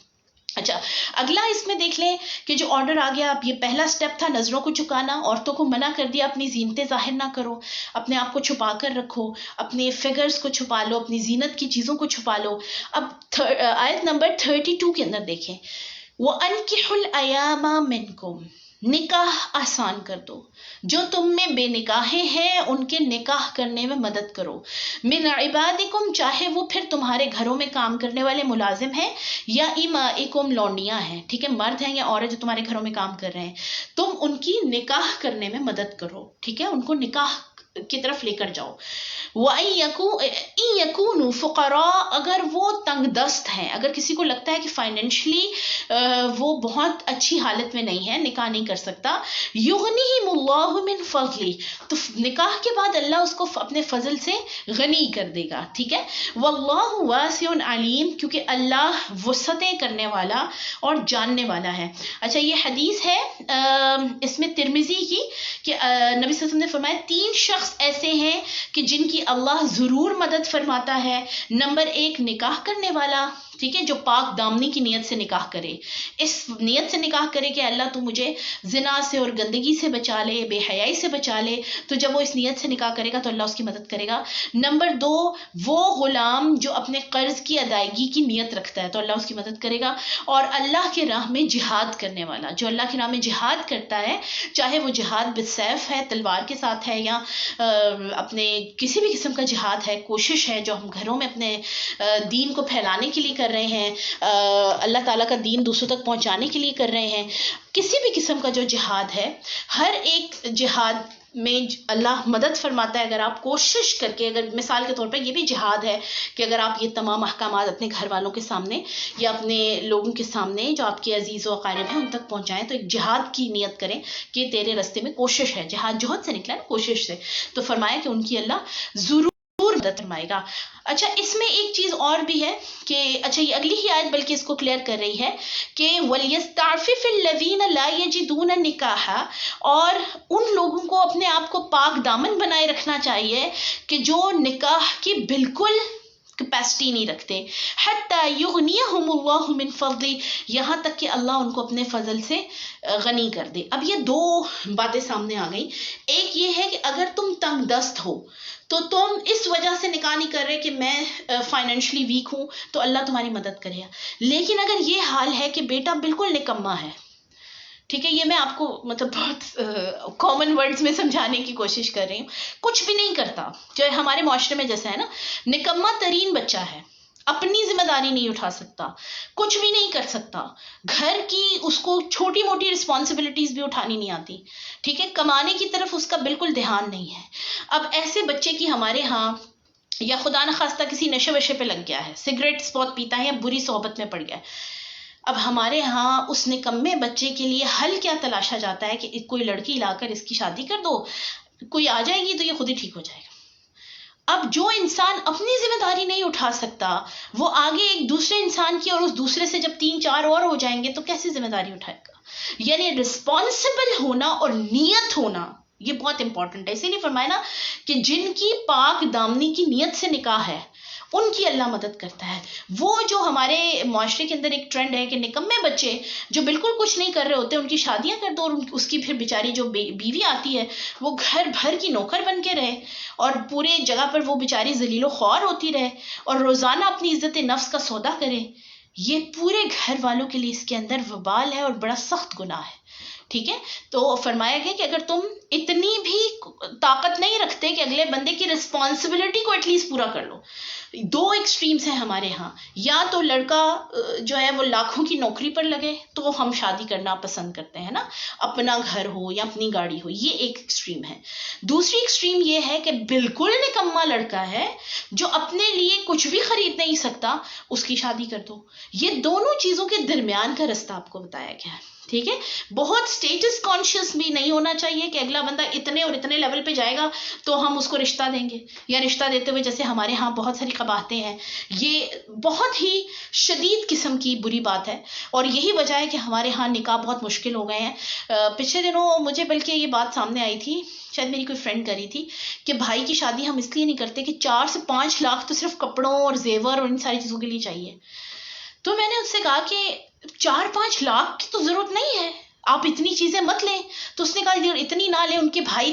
S1: اچھا اگلا اس میں دیکھ لیں کہ جو آرڈر آ گیا، اب یہ پہلا سٹیپ تھا نظروں کو چکانا، عورتوں کو منع کر دیا اپنی زینتیں ظاہر نہ کرو، اپنے آپ کو چھپا کر رکھو، اپنے فگرز کو چھپا لو، اپنی زینت کی چیزوں کو چھپا لو۔ اب آیت نمبر 32 کے اندر دیکھیں، وَأَنْكِحُوا الْأَيَامَ مِنْكُمْ، نکاح آسان کر دو، جو تم میں بے نکاحیں ہیں ان کے نکاح کرنے میں مدد کرو، من عبادکم، چاہے وہ پھر تمہارے گھروں میں کام کرنے والے ملازم ہیں، یا امائکم، لونڈیاں ہیں، ٹھیک ہے، مرد ہیں یا عورت جو تمہارے گھروں میں کام کر رہے ہیں، تم ان کی نکاح کرنے میں مدد کرو، ٹھیک ہے، ان کو نکاح کی طرف لے کر جاؤ۔ وَإِن يَكُونُوا فُقَرَاءَ، اگر وہ تنگ دست ہیں، اگر کسی کو لگتا ہے کہ فائنینشلی وہ بہت اچھی حالت میں نہیں ہے، نکاح نہیں کر سکتا، یغنیہم اللہ من فضلی، تو نکاح کے بعد اللہ اس کو اپنے فضل سے غنی کر دے گا، ٹھیک ہے، واللہ واسع علیم، کیونکہ اللہ وسعتیں کرنے والا اور جاننے والا ہے۔ اچھا یہ حدیث ہے اس میں ترمذی کی کہ نبی صلی اللہ علیہ وسلم نے فرمایا 3 شخص ایسے ہیں کہ جن کی اللہ ضرور مدد فرماتا ہے۔ نمبر 1 نکاح کرنے والا، ٹھیک ہے، جو پاک دامنی کی نیت سے نکاح کرے، اس نیت سے نکاح کرے کہ اللہ تو مجھے زنا سے اور گندگی سے بچا لے، بے حیائی سے بچا لے، تو جب وہ اس نیت سے نکاح کرے گا تو اللہ اس کی مدد کرے گا۔ نمبر 2 وہ غلام جو اپنے قرض کی ادائیگی کی نیت رکھتا ہے تو اللہ اس کی مدد کرے گا۔ اور اللہ کے راہ میں جہاد کرنے والا، جو اللہ کے راہ میں جہاد کرتا ہے، چاہے وہ جہاد بالسیف ہے، تلوار کے ساتھ ہے، یا اپنے کسی بھی قسم کا جہاد ہے، کوشش ہے جو ہم گھروں میں اپنے دین کو پھیلانے کے لیے کر رہے ہیں، اللہ تعالیٰ کا دین دوسروں تک پہنچانے کے لیے کر رہے ہیں، کسی بھی قسم کا جو جہاد ہے، ہر ایک جہاد میں اللہ مدد فرماتا ہے۔ اگر آپ کوشش کر کے، اگر مثال کے طور پر یہ بھی جہاد ہے کہ اگر آپ یہ تمام احکامات اپنے گھر والوں کے سامنے یا اپنے لوگوں کے سامنے جو آپ کے عزیز و اقارب ہیں ان تک پہنچائیں، تو ایک جہاد کی نیت کریں کہ تیرے راستے میں کوشش ہے، جہاد جہد سے نکلا ہے، کوشش سے، تو فرمایا کہ ان کی اللہ ضرور مدد فرمائے گا۔ اچھا اس میں ایک چیز اور بھی ہے کہ اچھا یہ اگلی ہی آیت بلکہ اس کو کلیئر کر رہی ہے کہ وَلْيَسْتَعْفِفِ الَّذِينَ لَا يَجِدُونَ نِكَاحًا، اور ان لوگوں کو اپنے آپ کو پاک دامن بنائے رکھنا چاہیے کہ جو نکاح کی بالکل کیپیسٹی نہیں رکھتے، حَتَّى يُغْنِيَهُمُ اللَّهُ مِنْ فَضْلِهِ، یہاں تک کہ اللہ ان کو اپنے فضل سے غنی کر دے۔ اب یہ 2 باتیں سامنے آ گئی، ایک یہ ہے کہ اگر تم تنگ دست ہو تو تم اس وجہ سے نکاح نہیں کر رہے کہ میں فائنینشلی ویک ہوں تو اللہ تمہاری مدد کرے گا، لیکن اگر یہ حال ہے کہ بیٹا بالکل نکما ہے، ٹھیک ہے، یہ میں آپ کو مطلب بہت کامن ورڈز میں سمجھانے کی کوشش کر رہی ہوں، کچھ بھی نہیں کرتا، جو ہمارے معاشرے میں جیسا ہے نا، نکما ترین بچہ ہے، اپنی ذمہ داری نہیں اٹھا سکتا، کچھ بھی نہیں کر سکتا، گھر کی اس کو چھوٹی موٹی رسپانسبلٹیز بھی اٹھانی نہیں آتی، ٹھیک ہے، کمانے کی طرف اس کا بالکل دھیان نہیں ہے۔ اب ایسے بچے کی ہمارے ہاں، یا خدا نخواستہ کسی نشے وشے پہ لگ گیا ہے، سگریٹس بہت پیتا ہے یا بری صحبت میں پڑ گیا ہے، اب ہمارے ہاں اس نکمے بچے کے لیے حل کیا تلاشا جاتا ہے کہ کوئی لڑکی لا کر اس کی شادی کر دو، کوئی آ جائے گی تو یہ خود ہی ٹھیک ہو جائے گا۔ اب جو انسان اپنی ذمہ داری نہیں اٹھا سکتا، وہ آگے ایک دوسرے انسان کی، اور اس دوسرے سے جب 3-4 اور ہو جائیں گے تو کیسے ذمہ داری اٹھائے گا؟ یعنی رسپانسبل ہونا اور نیت ہونا یہ بہت امپورٹنٹ ہے، اسی لیے فرمایا نا کہ جن کی پاک دامنی کی نیت سے نکاح ہے ان کی اللہ مدد کرتا ہے۔ وہ جو ہمارے معاشرے کے اندر ایک ٹرینڈ ہے کہ نکمے بچے جو بالکل کچھ نہیں کر رہے ہوتے ان کی شادیاں کر دو، اور اس کی پھر بیچاری جو بیوی آتی ہے وہ گھر بھر کی نوکر بن کے رہے، اور پورے جگہ پر وہ بیچاری ذلیل و خوار ہوتی رہے، اور روزانہ اپنی عزت نفس کا سودا کرے، یہ پورے گھر والوں کے لیے اس کے اندر وبال ہے اور بڑا سخت گناہ ہے، ٹھیک ہے۔ تو فرمایا گیا کہ اگر تم اتنی بھی طاقت نہیں رکھتے کہ اگلے بندے کی رسپانسبلٹی کو ایٹ لیسٹ پورا کر لو، 2 ایکسٹریمز ہیں ہمارے ہاں، یا تو لڑکا جو ہے وہ لاکھوں کی نوکری پر لگے تو ہم شادی کرنا پسند کرتے ہیں نا، اپنا گھر ہو یا اپنی گاڑی ہو، یہ ایک ایکسٹریم ہے۔ دوسری ایکسٹریم یہ ہے کہ بالکل نکما لڑکا ہے جو اپنے لیے کچھ بھی خرید نہیں سکتا، اس کی شادی کر دو۔ یہ دونوں چیزوں کے درمیان کا رستہ آپ کو بتایا گیا ہے، ٹھیک ہے۔ بہت اسٹیٹس کانشیس بھی نہیں ہونا چاہیے کہ اگلا بندہ اتنے اور اتنے لیول پہ جائے گا تو ہم اس کو رشتہ دیں گے، یا رشتہ دیتے ہوئے جیسے ہمارے ہاں بہت ساری قباحتیں ہیں، یہ بہت ہی شدید قسم کی بری بات ہے، اور یہی وجہ ہے کہ ہمارے ہاں نکاح بہت مشکل ہو گئے ہیں۔ پچھلے دنوں مجھے بلکہ یہ بات سامنے آئی تھی، شاید میری کوئی فرینڈ کری تھی، کہ بھائی کی شادی ہم اس لیے نہیں کرتے کہ 4 سے 5 لاکھ تو صرف کپڑوں اور زیور اور ان ساری چیزوں کے لیے چاہیے، تو میں نے اس سے کہا کہ 4-5 لاکھ کی تو ضرورت نہیں ہے، آپ اتنی چیزیں مت لیں. تو اس نے کہا اتنی نہ لیں، ان کے بھائی